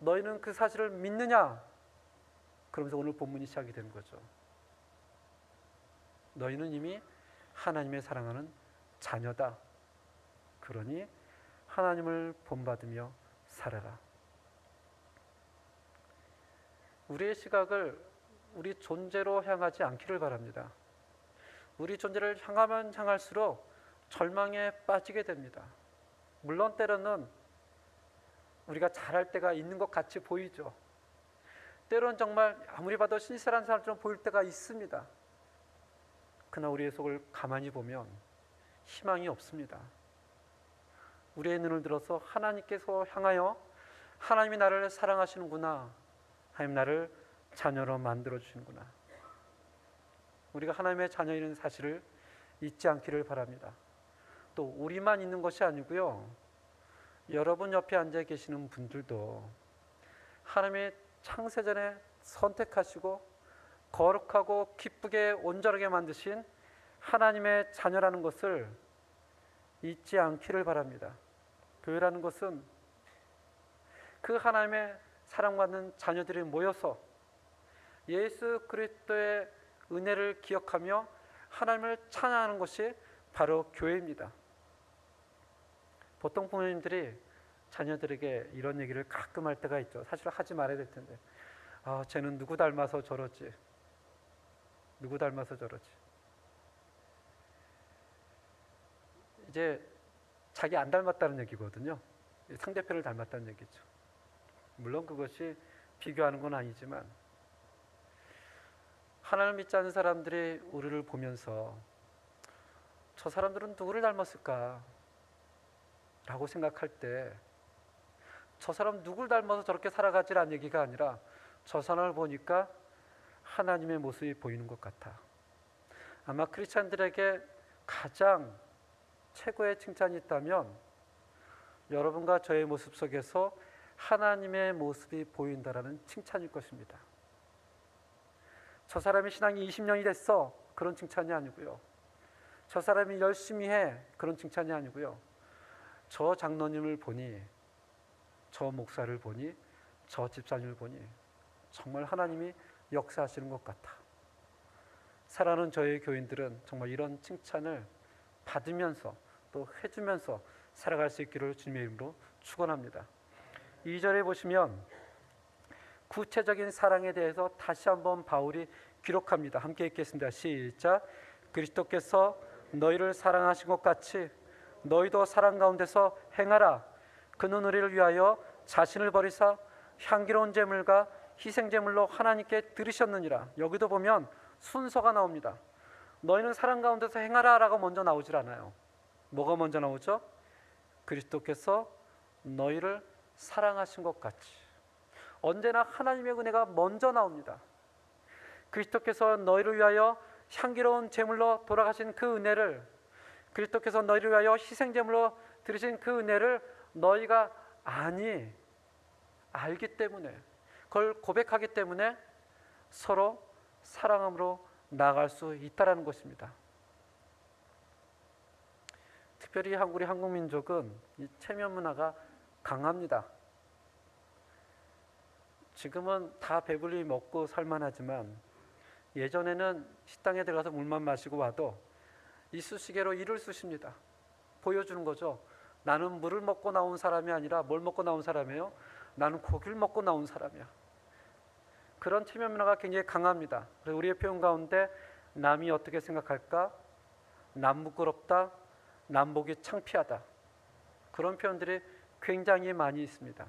너희는 그 사실을 믿느냐? 그러면서 오늘 본문이 시작이 되는 거죠. 너희는 이미 하나님의 사랑하는 자녀다. 그러니 하나님을 본받으며 살아라. 우리의 시각을 우리 존재로 향하지 않기를 바랍니다. 우리 존재를 향하면 향할수록 절망에 빠지게 됩니다. 물론 때로는 우리가 잘할 때가 있는 것 같이 보이죠. 때로는 정말 아무리 봐도 신실한 사람처럼 보일 때가 있습니다. 그러나 우리의 속을 가만히 보면 희망이 없습니다. 우리의 눈을 들어서 하나님께서 향하여 하나님이 나를 사랑하시는구나, 하나님 나를 자녀로 만들어 주시는구나, 우리가 하나님의 자녀인 사실을 잊지 않기를 바랍니다. 또 우리만 있는 것이 아니고요, 여러분 옆에 앉아 계시는 분들도 하나님의 창세전에 선택하시고 거룩하고 기쁘게 온전하게 만드신 하나님의 자녀라는 것을 잊지 않기를 바랍니다. 교회라는 것은 그 하나님의 사랑받는 자녀들이 모여서 예수 그리스도의 은혜를 기억하며 하나님을 찬양하는 것이 바로 교회입니다. 보통 부모님들이 자녀들에게 이런 얘기를 가끔 할 때가 있죠. 사실 하지 말아야 될 텐데, 쟤는 누구 닮아서 저러지, 누구 닮아서 저러지. 이제 자기 안 닮았다는 얘기거든요. 상대편을 닮았다는 얘기죠. 물론 그것이 비교하는 건 아니지만, 하나님을 믿지 않는 사람들이 우리를 보면서 저 사람들은 누구를 닮았을까 라고 생각할 때, 저 사람 누구를 닮아서 저렇게 살아가지라는 얘기가 아니라 저 사람을 보니까 하나님의 모습이 보이는 것 같아. 아마 크리스찬들에게 가장 최고의 칭찬이 있다면 여러분과 저의 모습 속에서 하나님의 모습이 보인다라는 칭찬일 것입니다. 저 사람이 신앙이 20년이 됐어, 그런 칭찬이 아니고요. 저 사람이 열심히 해, 그런 칭찬이 아니고요. 저 장로님을 보니, 저 목사를 보니, 저 집사님을 보니 정말 하나님이 역사하시는 것 같아. 사랑하는 저희 교인들은 정말 이런 칭찬을 받으면서 또 해주면서 살아갈 수 있기를 주님의 이름으로 축원합니다. 2절에 보시면 구체적인 사랑에 대해서 다시 한번 바울이 기록합니다. 함께 읽겠습니다. 시작. 그리스도께서 너희를 사랑하신 것 같이 너희도 사랑 가운데서 행하라. 그는 우리를 위하여 자신을 버리사 향기로운 제물과 희생제물로 하나님께 드리셨느니라. 여기도 보면 순서가 나옵니다. 너희는 사랑 가운데서 행하라 라고 먼저 나오질 않아요. 뭐가 먼저 나오죠? 그리스도께서 너희를 사랑하신 것 같이. 언제나 하나님의 은혜가 먼저 나옵니다. 그리스도께서 너희를 위하여 향기로운 제물로 돌아가신 그 은혜를, 그리스도께서 너희를 위하여 희생제물로 드리신 그 은혜를 너희가 알기 때문에, 그걸 고백하기 때문에 서로 사랑함으로 나아갈 수 있다는 것입니다. 특별히 우리 한국 민족은 이 체면 문화가 강합니다. 지금은 다 배불리 먹고 살만하지만 예전에는 식당에 들어가서 물만 마시고 와도 이쑤시개로 이를 쑤십니다. 보여주는 거죠. 나는 물을 먹고 나온 사람이 아니라 뭘 먹고 나온 사람이에요? 나는 고기를 먹고 나온 사람이야. 그런 체면 문화가 굉장히 강합니다. 그래서 우리의 표현 가운데 남이 어떻게 생각할까? 남 부끄럽다, 남 보기 창피하다. 그런 표현들이 굉장히 많이 있습니다.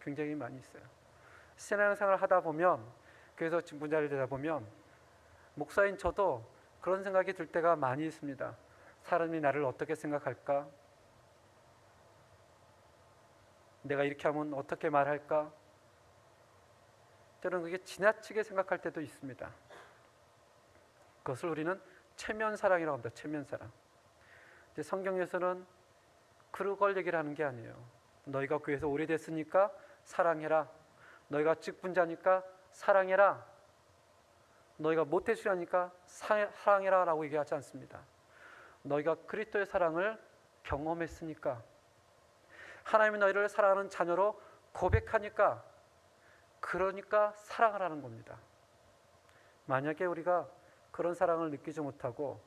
굉장히 많이 있어요. 신앙생활을 하다 보면, 그래서 분자를 되다 보면 목사인 저도 그런 생각이 들 때가 많이 있습니다. 사람이 나를 어떻게 생각할까? 내가 이렇게 하면 어떻게 말할까? 때로는 그게 지나치게 생각할 때도 있습니다. 그것을 우리는 체면사랑이라고 합니다. 체면사랑. 이제 성경에서는 그걸 얘기를 하는 게 아니에요. 너희가 교회에서 오래됐으니까 사랑해라. 너희가 직분자니까 사랑해라. 너희가 모태수라니까 사랑해라 라고 얘기하지 않습니다. 너희가 그리스도의 사랑을 경험했으니까, 하나님이 너희를 사랑하는 자녀로 고백하니까, 그러니까 사랑하라는 겁니다. 만약에 우리가 그런 사랑을 느끼지 못하고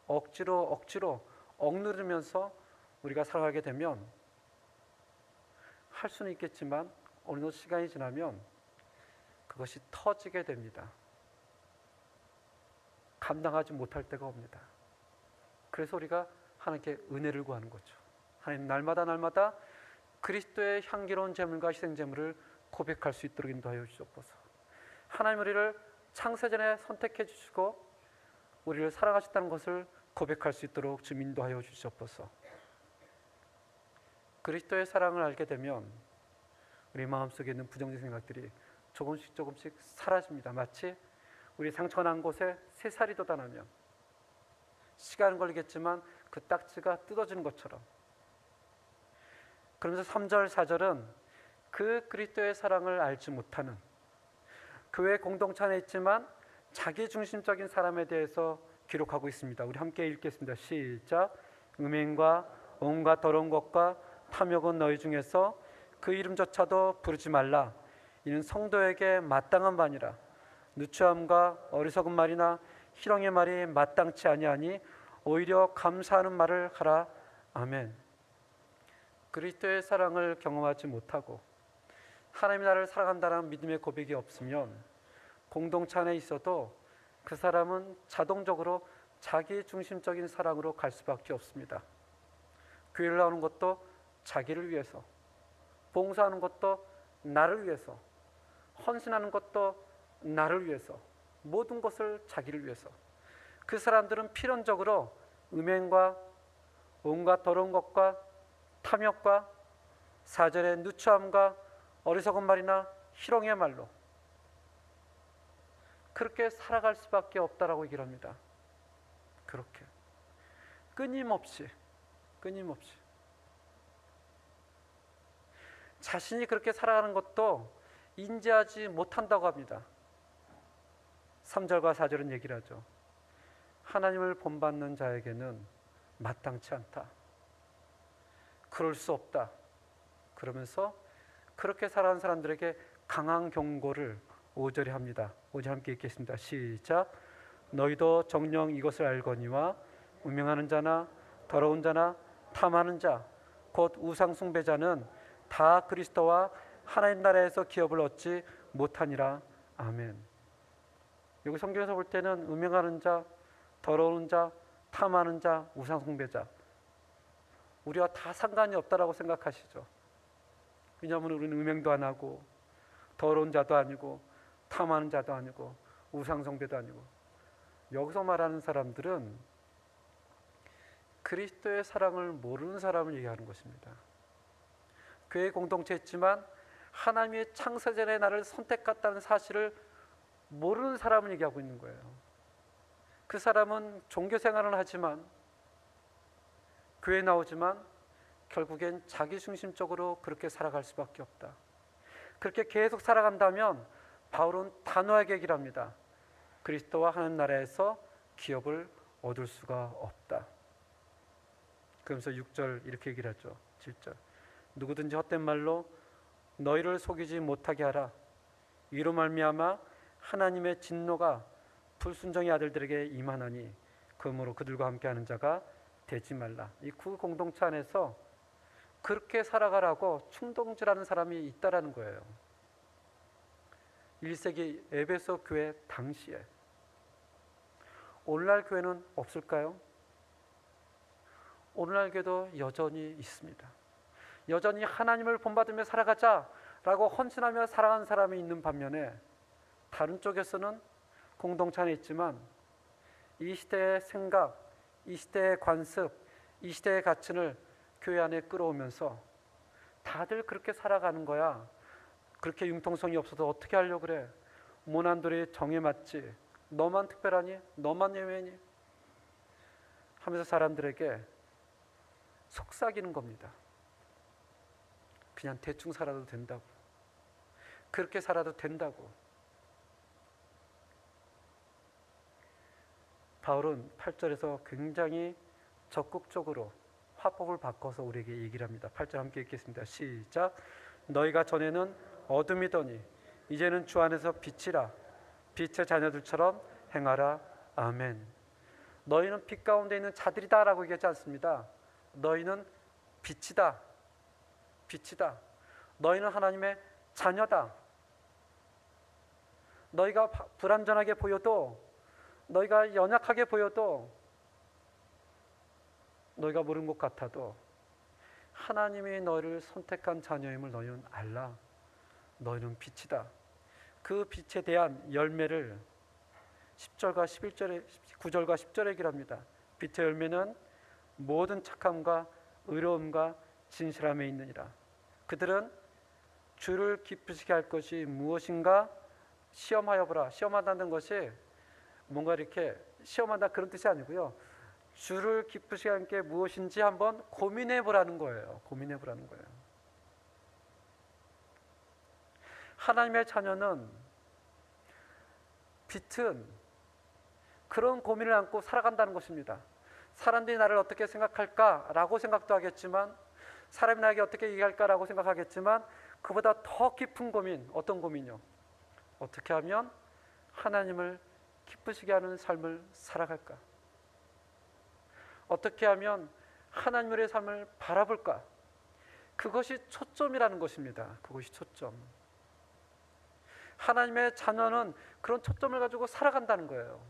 억지로 억누르면서 우리가 살아가게 되면, 할 수는 있겠지만 어느 정도 시간이 지나면 그것이 터지게 됩니다. 감당하지 못할 때가 옵니다. 그래서 우리가 하나님께 은혜를 구하는 거죠. 하나님, 날마다 그리스도의 향기로운 제물과 희생제물을 고백할 수 있도록 인도하여 주시옵소서. 하나님, 우리를 창세전에 선택해 주시고 우리를 사랑하셨다는 것을 고백할 수 있도록 좀 인도하여 주시옵소서. 그리스도의 사랑을 알게 되면 우리 마음속에 있는 부정적인 생각들이 조금씩 사라집니다. 마치 우리 상처난 곳에 새살이 돋아나면 시간은 걸리겠지만 그 딱지가 뜯어지는 것처럼, 그러면서 3절, 4절은 그 그리스도의 사랑을 알지 못하는, 교회 공동체 안에 있지만 자기 중심적인 사람에 대해서 기록하고 있습니다. 우리 함께 읽겠습니다. 시작. 음행과 온갖 더러운 것과 탐욕은 너희 중에서 그 이름조차도 부르지 말라. 이는 성도에게 마땅한 바니라. 누추함과 어리석은 말이나 희롱의 말이 마땅치 아니하니 오히려 감사하는 말을 하라. 아멘. 그리스도의 사랑을 경험하지 못하고 하나님이 나를 사랑한다는 믿음의 고백이 없으면 공동체 안에 있어도 그 사람은 자동적으로 자기 중심적인 사랑으로 갈 수밖에 없습니다. 교회를 나오는 것도 자기를 위해서, 봉사하는 것도 나를 위해서, 헌신하는 것도 나를 위해서, 모든 것을 자기를 위해서. 그 사람들은 필연적으로 음행과 온갖 더러운 것과 탐욕과 4절의 누추함과 어리석은 말이나 희롱의 말로 그렇게 살아갈 수밖에 없다라고 얘기를 합니다. 그렇게 끊임없이 자신이 그렇게 살아가는 것도 인지하지 못한다고 합니다. 3절과 4절은 얘기를 하죠. 하나님을 본받는 자에게는 마땅치 않다. 그럴 수 없다. 그러면서 그렇게 살아가는 사람들에게 강한 경고를 5절에 합니다. 5절 함께 읽겠습니다. 시작. 너희도 정녕 이것을 알거니와 음행하는 자나 더러운 자나 탐하는 자 곧 우상 숭배자는 다 그리스도와 하나님 나라에서 기업을 얻지 못하니라. 아멘. 여기 성경에서 볼 때는 음행하는 자, 더러운 자, 탐하는 자, 우상 숭배자, 우리와 다 상관이 없다라고 생각하시죠. 왜냐하면 우리는 음행도 안 하고 더러운 자도 아니고 탐하는 자도 아니고 우상 숭배도 아니고. 여기서 말하는 사람들은 그리스도의 사랑을 모르는 사람을 얘기하는 것입니다. 교회 공동체에 있지만 하나님의 창세전에 나를 선택했다는 사실을 모르는 사람을 얘기하고 있는 거예요. 그 사람은 종교 생활을 하지만, 교회에 나오지만 결국엔 자기 중심적으로 그렇게 살아갈 수밖에 없다. 그렇게 계속 살아간다면 바울은 단호하게 얘기를 합니다. 그리스도와 하나님 나라에서 기업을 얻을 수가 없다. 그러면서 6절 이렇게 얘기를 하죠. 7절. 누구든지 헛된 말로 너희를 속이지 못하게 하라. 이로 말미암아 하나님의 진노가 불순종의 아들들에게 임하나니 그러므로 그들과 함께하는 자가 되지 말라. 이 공동체 안에서 그렇게 살아가라고 충동질하는 사람이 있다라는 거예요. 1세기 에베소 교회 당시에. 오늘날 교회는 없을까요? 오늘날 교회도 여전히 있습니다. 여전히 하나님을 본받으며 살아가자라고 헌신하며 살아가는 사람이 있는 반면에 다른 쪽에서는 공동체 안에 있지만 이 시대의 생각, 이 시대의 관습, 이 시대의 가치를 교회 안에 끌어오면서 다들 그렇게 살아가는 거야. 그렇게 융통성이 없어도 어떻게 하려고 그래? 모난돌이 정에 맞지. 너만 특별하니? 너만 예외니? 하면서 사람들에게 속삭이는 겁니다. 그냥 대충 살아도 된다고. 그렇게 살아도 된다고. 바울은 8절에서 굉장히 적극적으로 화법을 바꿔서 우리에게 얘기를 합니다. 8절 함께 읽겠습니다. 시작. 너희가 전에는 어둠이더니 이제는 주 안에서 빛이라. 빛의 자녀들처럼 행하라. 아멘. 너희는 빛 가운데 있는 자들이다 라고 얘기하지 않습니다. 너희는 빛이다. 빛이다. 너희는 하나님의 자녀다. 너희가 불완전하게 보여도, 너희가 연약하게 보여도, 너희가 모르는 것 같아도 하나님이 너희를 선택한 자녀임을 너희는 알라. 너희는 빛이다. 그 빛에 대한 열매를 10절과 11절에 9절과 10절에 얘기를 합니다. 빛의 열매는 모든 착함과 의로움과 진실함에 있느니라. 그들은 주를 기쁘시게 할 것이 무엇인가 시험하여 보라. 시험한다는 것이 뭔가 이렇게 시험한다 그런 뜻이 아니고요. 주를 기쁘시게 하는 게 무엇인지 한번 고민해 보라는 거예요. 고민해 보라는 거예요. 하나님의 자녀는 빛은 그런 고민을 안고 살아간다는 것입니다. 사람들이 나를 어떻게 생각할까라고 생각도 하겠지만, 사람이 나에게 어떻게 얘기할까라고 생각하겠지만, 그보다 더 깊은 고민, 어떤 고민이요? 어떻게 하면 하나님을 기쁘시게 하는 삶을 살아갈까? 어떻게 하면 하나님의 삶을 바라볼까? 그것이 초점이라는 것입니다. 그것이 초점. 하나님의 자녀는 그런 초점을 가지고 살아간다는 거예요.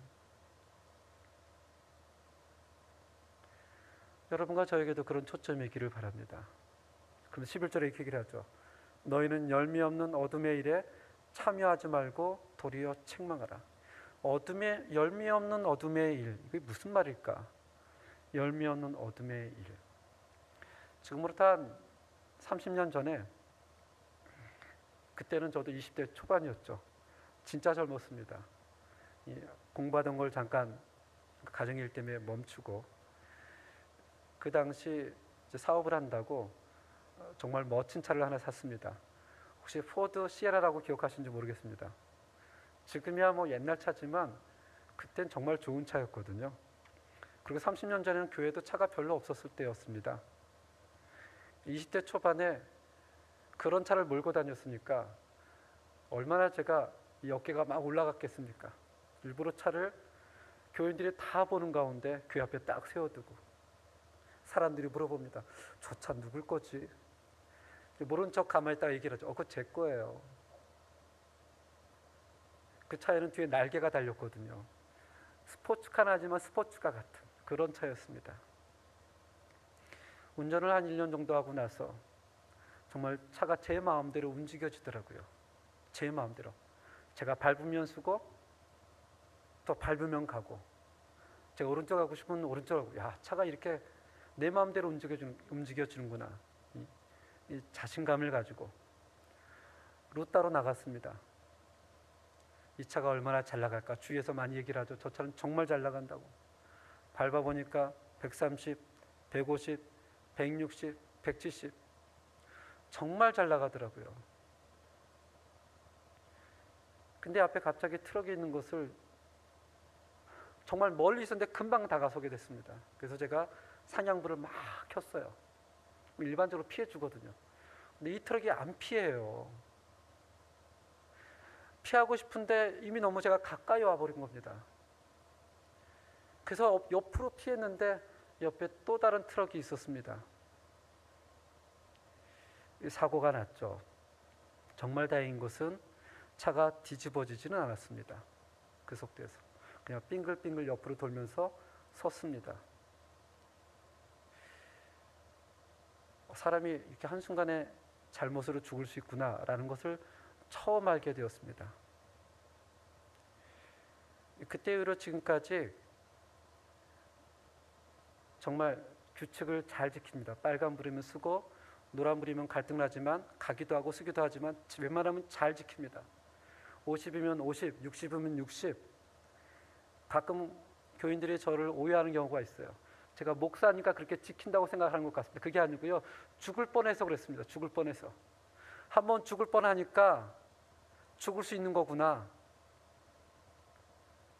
여러분과 저에게도 그런 초점이 있기를 바랍니다. 그럼 11절에 이렇게 얘기를 하죠. 너희는 열매 없는 어둠의 일에 참여하지 말고 도리어 책망하라. 열매 없는 어둠의 일, 이게 무슨 말일까? 열매 없는 어둠의 일. 지금으로부터 한 30년 전에, 그때는 저도 20대 초반이었죠. 진짜 젊었습니다. 공부하던 걸 잠깐 가정일 때문에 멈추고, 그 당시 이제 사업을 한다고 정말 멋진 차를 하나 샀습니다. 혹시 포드 시에라라고 기억하시는지 모르겠습니다. 지금이야 뭐 옛날 차지만 그땐 정말 좋은 차였거든요. 그리고 30년 전에는 교회도 차가 별로 없었을 때였습니다. 20대 초반에 그런 차를 몰고 다녔으니까 얼마나 제가 이 어깨가 막 올라갔겠습니까? 일부러 차를 교인들이 다 보는 가운데 교회 앞에 딱 세워두고, 사람들이 물어봅니다. 저 차 누굴 거지? 모른 척 가만히 있다가 얘기를 하죠. 그거 제 거예요. 그 차에는 뒤에 날개가 달렸거든요. 스포츠카는 하지만 스포츠카 같은 그런 차였습니다. 운전을 한 1년 정도 하고 나서 정말 차가 제 마음대로 움직여지더라고요. 제 마음대로. 제가 밟으면 쓰고 또 밟으면 가고, 제가 오른쪽 가고 싶으면 오른쪽 가고, 야, 차가 이렇게 내 마음대로 움직여지는구나. 이 자신감을 가지고 루따로 나갔습니다. 이 차가 얼마나 잘 나갈까? 주위에서 많이 얘기를 하죠. 저 차는 정말 잘 나간다고. 밟아보니까 130, 150, 160, 170 정말 잘 나가더라고요. 근데 앞에 갑자기 트럭이 있는 것을 정말 멀리 있었는데 금방 다가서게 됐습니다. 그래서 제가 상향불을 막 켰어요. 일반적으로 피해주거든요. 근데 이 트럭이 안 피해요. 피하고 싶은데 이미 너무 제가 가까이 와버린 겁니다. 그래서 옆으로 피했는데 옆에 또 다른 트럭이 있었습니다. 사고가 났죠. 정말 다행인 것은 차가 뒤집어지지는 않았습니다. 그 속도에서 그냥 빙글빙글 옆으로 돌면서 섰습니다. 사람이 이렇게 한순간에 잘못으로 죽을 수 있구나라는 것을 처음 알게 되었습니다. 그때 이후로 지금까지 정말 규칙을 잘 지킵니다. 빨간불이면 쓰고 노란불이면 갈등나지만 가기도 하고 쓰기도 하지만 웬만하면 잘 지킵니다. 50이면 50, 60이면 60. 가끔 교인들이 저를 오해하는 경우가 있어요. 제가 목사니까 그렇게 지킨다고 생각하는 것 같습니다. 그게 아니고요. 죽을 뻔해서 그랬습니다. 죽을 뻔해서. 한번 죽을 뻔하니까 죽을 수 있는 거구나.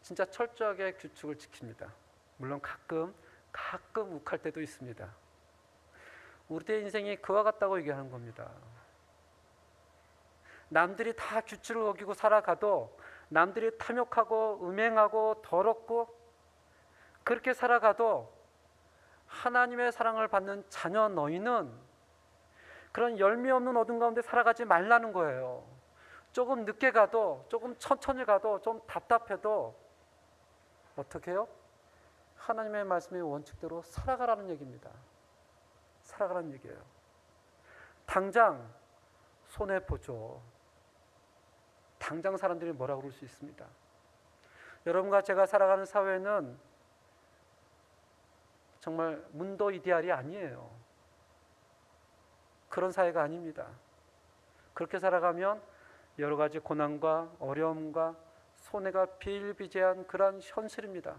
진짜 철저하게 규칙을 지킵니다. 물론 가끔 욱할 때도 있습니다. 우리의 인생이 그와 같다고 얘기하는 겁니다. 남들이 다 규칙을 어기고 살아가도, 남들이 탐욕하고 음행하고 더럽고 그렇게 살아가도 하나님의 사랑을 받는 자녀 너희는 그런 열매 없는 어둠 가운데 살아가지 말라는 거예요. 조금 늦게 가도, 조금 천천히 가도, 좀 답답해도 어떻게 해요? 하나님의 말씀의 원칙대로 살아가라는 얘기입니다. 살아가라는 얘기예요. 당장 손해보죠. 당장 사람들이 뭐라고 그럴 수 있습니다. 여러분과 제가 살아가는 사회는 정말 문도 이데알이 아니에요. 그런 사회가 아닙니다. 그렇게 살아가면 여러 가지 고난과 어려움과 손해가 비일비재한 그런 현실입니다.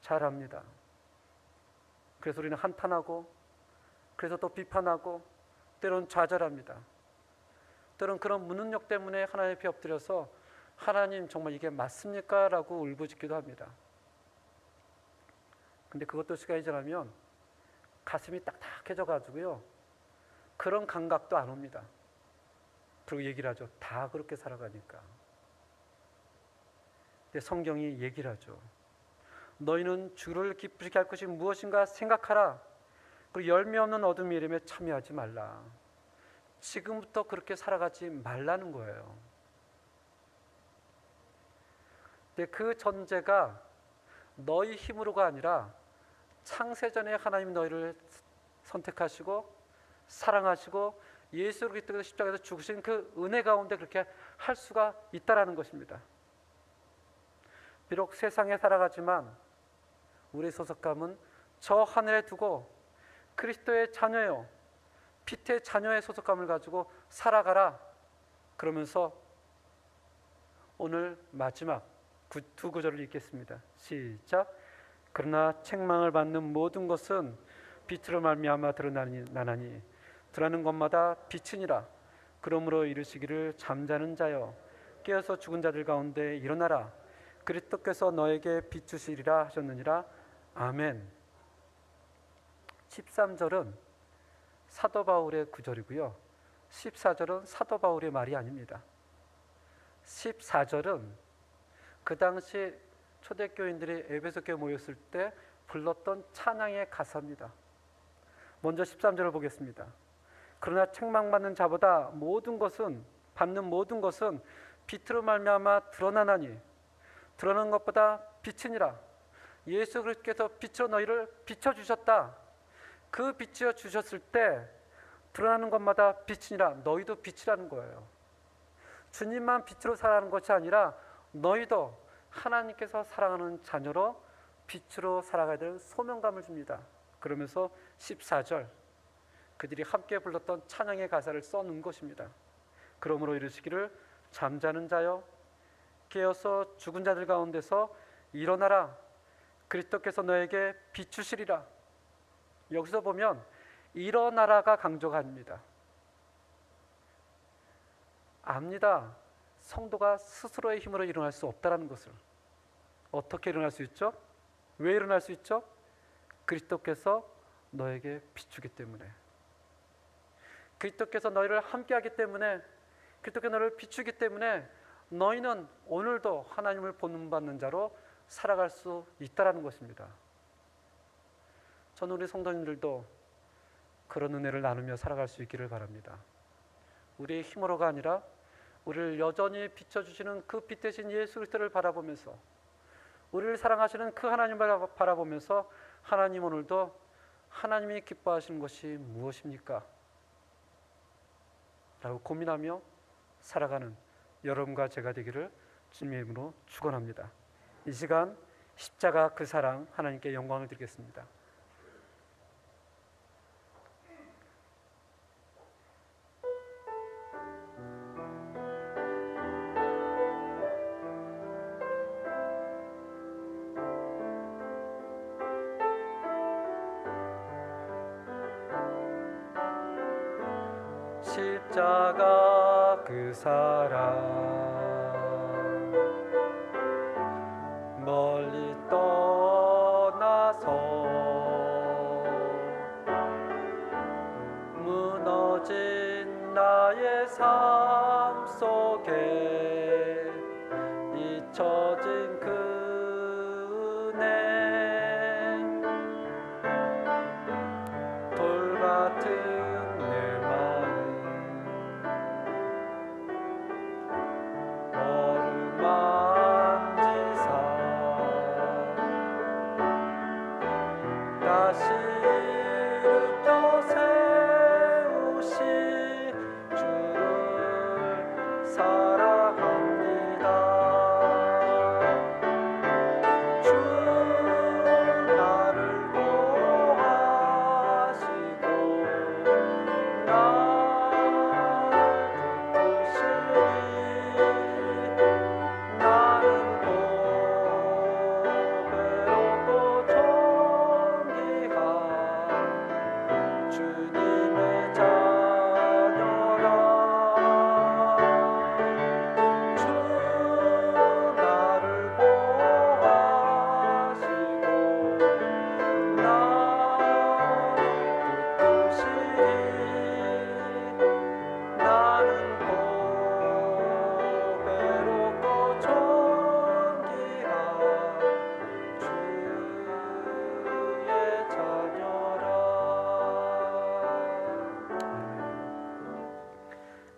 잘 압니다. 그래서 우리는 한탄하고, 그래서 또 비판하고, 때로는 좌절합니다. 때로는 그런 무능력 때문에 하나님 앞에 엎드려서 하나님 정말 이게 맞습니까? 라고 울부짖기도 합니다. 근데 그것도 시간이 지나면 가슴이 딱딱해져 가지고요, 그런 감각도 안 옵니다. 그리고 얘기를 하죠. 다 그렇게 살아가니까. 근데 성경이 얘기를 하죠. 너희는 주를 기쁘시게 할 것이 무엇인가 생각하라. 그리고 열매 없는 어둠의 이름에 참여하지 말라. 지금부터 그렇게 살아가지 말라는 거예요. 근데 그 전제가 너희 힘으로가 아니라 창세전에 하나님 너희를 선택하시고 사랑하시고 예수 그리스도께서 십자가에서 죽으신 그 은혜 가운데 그렇게 할 수가 있다라는 것입니다. 비록 세상에 살아가지만 우리의 소속감은 저 하늘에 두고 그리스도의 자녀요, 빛의 자녀의 소속감을 가지고 살아가라. 그러면서 오늘 마지막 두 구절을 읽겠습니다. 시작. 그러나 책망을 받는 모든 것은 빛으로 말미암아 드러나니 드러나는 것마다 빛이니라. 그러므로 이르시기를 잠자는 자여 깨어서 죽은 자들 가운데 일어나라. 그리스도께서 너에게 비추시리라 하셨느니라. 아멘. 13절은 사도 바울의 구절이고요, 14절은 사도 바울의 말이 아닙니다. 14절은 그 당시 초대교인들이 에베소교에 모였을 때 불렀던 찬양의 가사입니다. 먼저 13절을 보겠습니다. 그러나 책망받는 자보다 받는 모든 것은 빛으로 말미암아 드러나나니 드러나는 것보다 빛이니라. 예수 그리스도께서 빛으로 너희를 비춰주셨다. 그 빛이어 주셨을 때 드러나는 것마다 빛이니라. 너희도 빛이라는 거예요. 주님만 빛으로 살아가는 것이 아니라 너희도 하나님께서 사랑하는 자녀로 빛으로 살아가야 될 소명감을 줍니다. 그러면서 14절 그들이 함께 불렀던 찬양의 가사를 써놓은 것입니다. 그러므로 이르시기를 잠자는 자여 깨어서 죽은 자들 가운데서 일어나라. 그리스도께서 너에게 비추시리라. 여기서 보면 일어나라가 강조가 아닙니다. 압니다. 성도가 스스로의 힘으로 일어날 수 없다는 것을. 어떻게 일어날 수 있죠? 왜 일어날 수 있죠? 그리스도께서 너에게 비추기 때문에, 그리스도께서 너희를 함께하기 때문에, 그리스도께서 너를 비추기 때문에 너희는 오늘도 하나님을 본받는 자로 살아갈 수 있다는 것입니다. 저는 우리 성도님들도 그런 은혜를 나누며 살아갈 수 있기를 바랍니다. 우리의 힘으로가 아니라 우리를 여전히 비춰주시는 그 빛 대신 예수 그리스도를 바라보면서, 우리를 사랑하시는 그 하나님을 바라보면서 하나님 오늘도 하나님이 기뻐하시는 것이 무엇입니까? 라고 고민하며 살아가는 여러분과 제가 되기를 주님의 이름으로 축원합니다. 이 시간 십자가 그 사랑 하나님께 영광을 드리겠습니다. 십자가 그 사랑 멀리 떠나서 무너진 나의 삶 속에 잊혀진 그 은혜, 돌같은 다시 일으켜 세우시 주를 사랑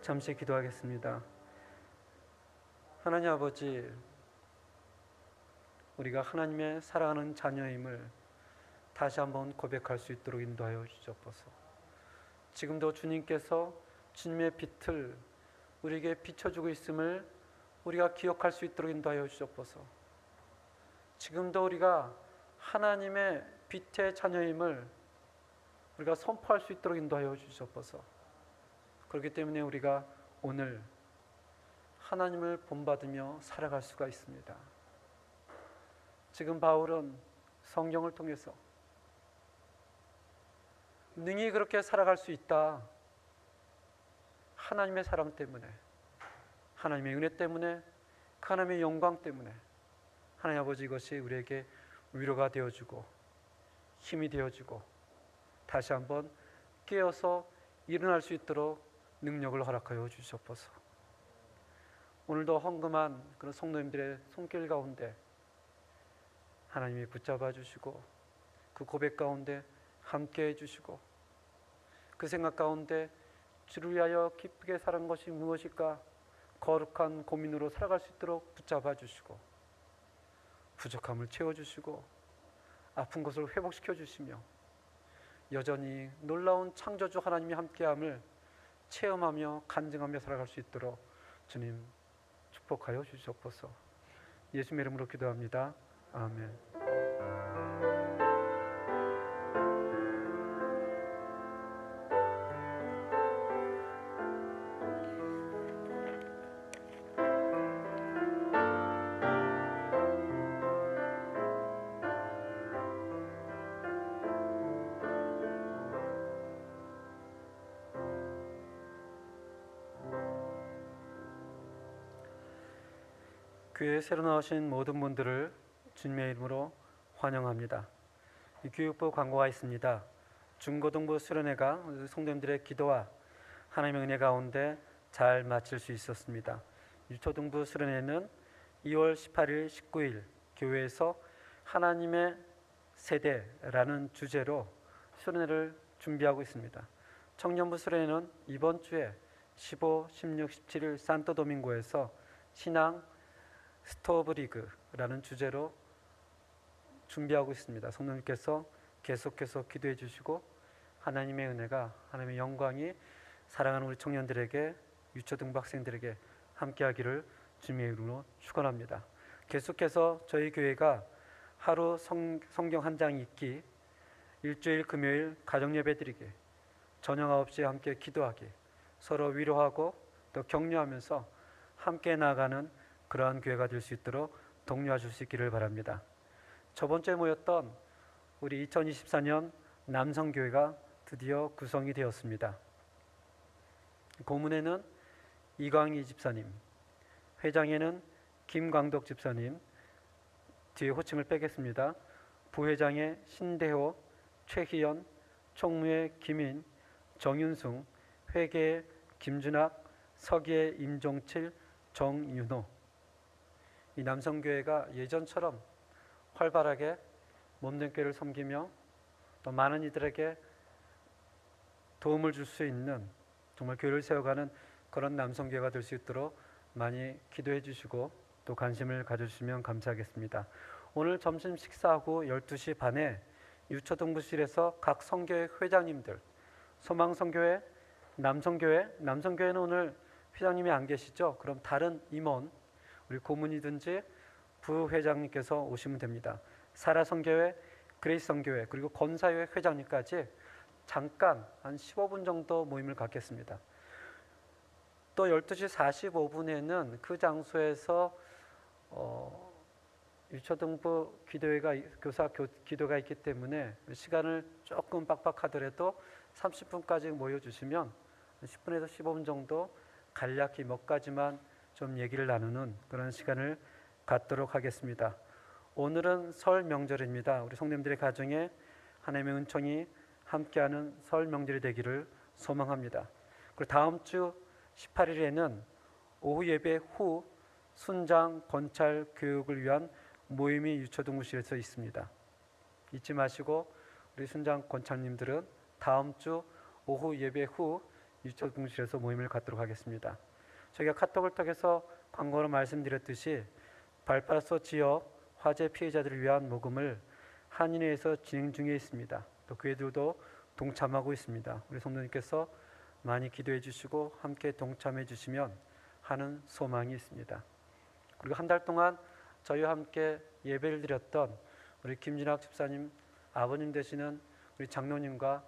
잠시 기도하겠습니다. 하나님 아버지, 우리가 하나님의 사랑하는 자녀임을 다시 한번 고백할 수 있도록 인도하여 주시옵소서. 지금도 주님께서 주님의 빛을 우리에게 비춰주고 있음을 우리가 기억할 수 있도록 인도하여 주시옵소서. 지금도 우리가 하나님의 빛의 자녀임을 우리가 선포할 수 있도록 인도하여 주시옵소서. 그렇기 때문에 우리가 오늘 하나님을 본받으며 살아갈 수가 있습니다. 지금 바울은 성경을 통해서 능히 그렇게 살아갈 수 있다. 하나님의 사랑 때문에, 하나님의 은혜 때문에, 그 하나님의 영광 때문에 하나님 아버지, 이것이 우리에게 위로가 되어주고 힘이 되어주고 다시 한번 깨어서 일어날 수 있도록 능력을 허락하여 주시옵소서. 오늘도 헌금한 그런 성도님들의 손길 가운데 하나님이 붙잡아 주시고 그 고백 가운데 함께 해주시고 그 생각 가운데 주를 위하여 기쁘게 사는 것이 무엇일까 거룩한 고민으로 살아갈 수 있도록 붙잡아 주시고 부족함을 채워주시고 아픈 것을 회복시켜 주시며 여전히 놀라운 창조주 하나님이 함께함을 체험하며 간증하며 살아갈 수 있도록 주님 축복하여 주시옵소서. 예수님의 이름으로 기도합니다. 아멘. 교회에 새로 나오신 모든 분들을 주님의 이름으로 환영합니다. 이 교육부 광고가 있습니다. 중고등부 수련회가 성도님들의 기도와 하나님의 은혜 가운데 잘 마칠 수 있었습니다. 유초등부 수련회는 2월 18일, 19일 교회에서 하나님의 세대라는 주제로 수련회를 준비하고 있습니다. 청년부 수련회는 이번 주에 15, 16, 17일 산토도밍고에서 신앙 스토브리그라는 주제로 준비하고 있습니다. 성도님께서 계속해서 기도해 주시고 하나님의 은혜가, 하나님의 영광이 사랑하는 우리 청년들에게, 유초등부 학생들에게 함께하기를 주님의 이름으로 축원합니다. 계속해서 저희 교회가 하루 성경 한 장 읽기, 일주일 금요일 가정예배 드리기, 저녁 9시에 함께 기도하기, 서로 위로하고 또 격려하면서 함께 나아가는 그러한 교회가 될 수 있도록 독려해 줄 수 있기를 바랍니다. 저번 주에 모였던 우리 2024년 남성교회가 드디어 구성이 되었습니다. 고문에는 이광희 집사님, 회장에는 김광덕 집사님, 뒤에 호칭을 빼겠습니다. 부회장의 신대호, 최희연, 총무의 김인, 정윤승, 회계의 김준학, 서기의 임종칠, 정윤호. 이 남성교회가 예전처럼 활발하게 몸된 교회를 섬기며 또 많은 이들에게 도움을 줄 수 있는 정말 교회를 세워가는 그런 남성교회가 될 수 있도록 많이 기도해 주시고 또 관심을 가져주시면 감사하겠습니다. 오늘 점심 식사하고 12시 반에 유초등부실에서 각 성교회 회장님들, 소망성교회, 남성교회는 오늘 회장님이 안 계시죠? 그럼 다른 임원, 우리 고문이든지 부회장님께서 오시면 됩니다. 사라성교회, 그레이스성교회, 그리고 권사회 회장님까지 잠깐 한 15분 정도 모임을 갖겠습니다. 또 12시 45분에는 그 장소에서 유초등부 교사 기도가 있기 때문에 시간을 조금 빡빡하더라도 30분까지 모여주시면 10분에서 15분 정도 간략히 몇 가지만 좀 얘기를 나누는 그런 시간을 갖도록 하겠습니다. 오늘은 설 명절입니다. 우리 성도님들의 가정에 하나님의 은총이 함께하는 설 명절이 되기를 소망합니다. 그리고 다음 주 18일에는 오후 예배 후 순장 권찰 교육을 위한 모임이 유초등부실에서 있습니다. 잊지 마시고 우리 순장 권찰님들은 다음 주 오후 예배 후 유초등실에서 모임을 갖도록 하겠습니다. 저희가 카톡을 통해서 광고로 말씀드렸듯이 발파소 지역 화재 피해자들을 위한 모금을 한인회에서 진행 중에 있습니다. 또 그 애들도 동참하고 있습니다. 우리 성도님께서 많이 기도해 주시고 함께 동참해 주시면 하는 소망이 있습니다. 그리고 한 달 동안 저희와 함께 예배를 드렸던 우리 김진학 집사님 아버님 되시는 우리 장로님과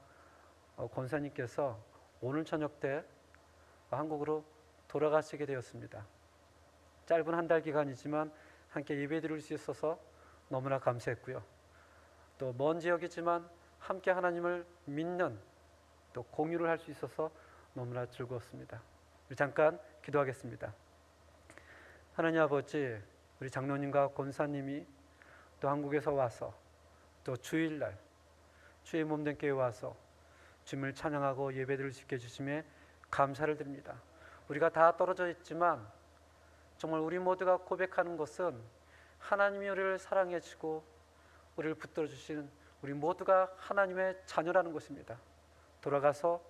권사님께서 오늘 저녁 때 한국으로 돌아가시게 되었습니다. 짧은 한 달 기간이지만 함께 예배 드릴 수 있어서 너무나 감사했고요. 또 먼 지역이지만 함께 하나님을 믿는 또 공유를 할 수 있어서 너무나 즐거웠습니다. 우리 잠깐 기도하겠습니다. 하나님 아버지, 우리 장로님과 권사님이 또 한국에서 와서 또 주일날 주의 몸된 교회에 와서 주님을 찬양하고 예배드릴 수 있게 해주심에 감사를 드립니다. 우리가 다 떨어져 있지만 정말 우리 모두가 고백하는 것은 하나님이 우리를 사랑해 주고 우리를 붙들어 주시는 우리 모두가 하나님의 자녀라는 것입니다. 돌아가서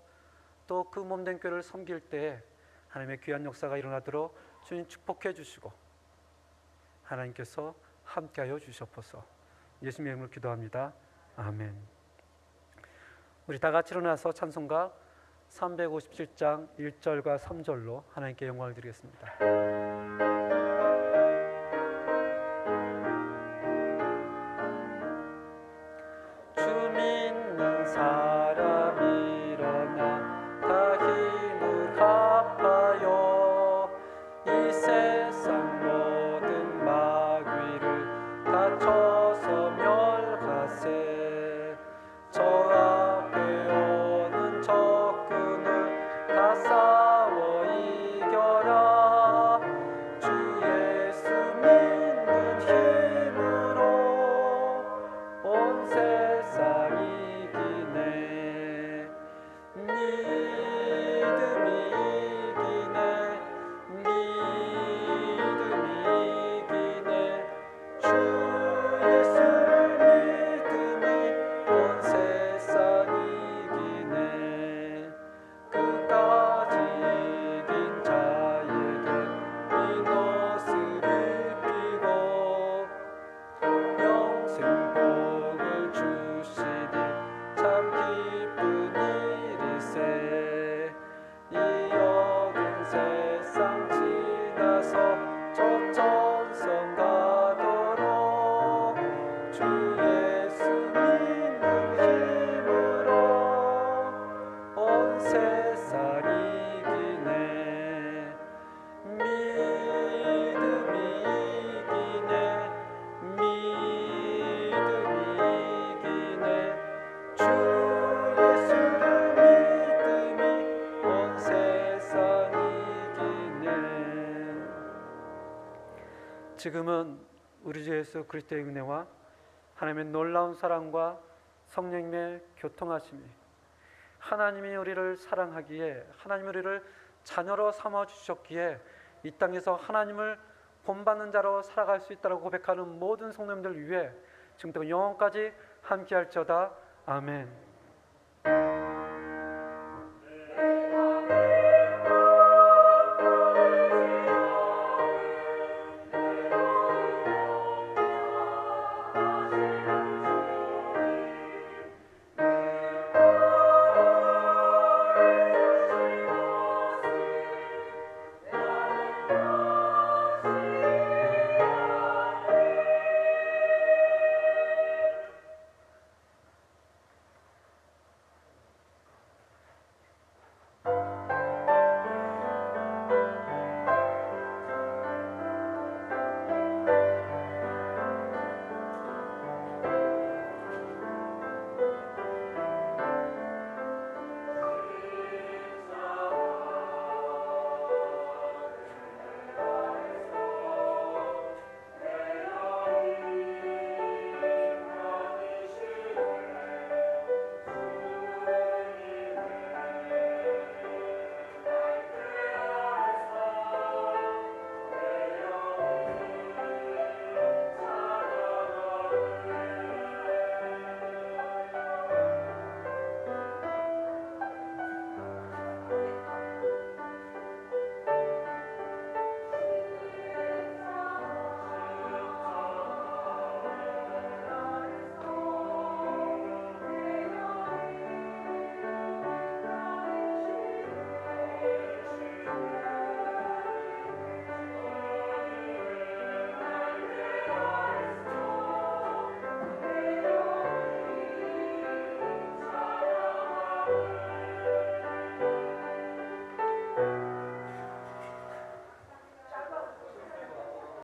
또 그 몸된 교회를 섬길 때 하나님의 귀한 역사가 일어나도록 주님 축복해 주시고 하나님께서 함께하여 주시옵소서. 예수님의 이름으로 기도합니다. 아멘. 우리 다 같이 일어나서 찬송가 357장 1절과 3절로 하나님께 영광을 드리겠습니다. 주 믿는 사람 일어나 다 힘을 합하여 이 세상 모든 마귀를 다 쳐서 멸하세. 저 앞에 오는 적군을 다 싸워 이겨라. 주 예수 믿는 힘으로 온 세상 이기네. 믿음이 이기네. 믿음이 이기네. 주 예수를 믿음이 온 세상 이기네. 끝까지 이긴 자에게 이 옷을 입히고 영생 복을 주시니 참 기쁜 일이세. 이 어두운 세상 지나서 저 천성 가도록 주 예수 믿는 힘으로 온 세상 이기네. 믿음이 이기네. 믿음이 이기네. 주 예수를 믿음이 온 세상 이기네. 지금은 우리 주 예수 그리스도의 은혜와 하나님의 놀라운 사랑과 성령님의 교통하심이 하나님이 우리를 사랑하기에 하나님이 우리를 자녀로 삼아 주셨기에 이 땅에서 하나님을 본받는 자로 살아갈 수 있다고 고백하는 모든 성도님들 위해 지금부터 영원까지 함께할지어다. 아멘.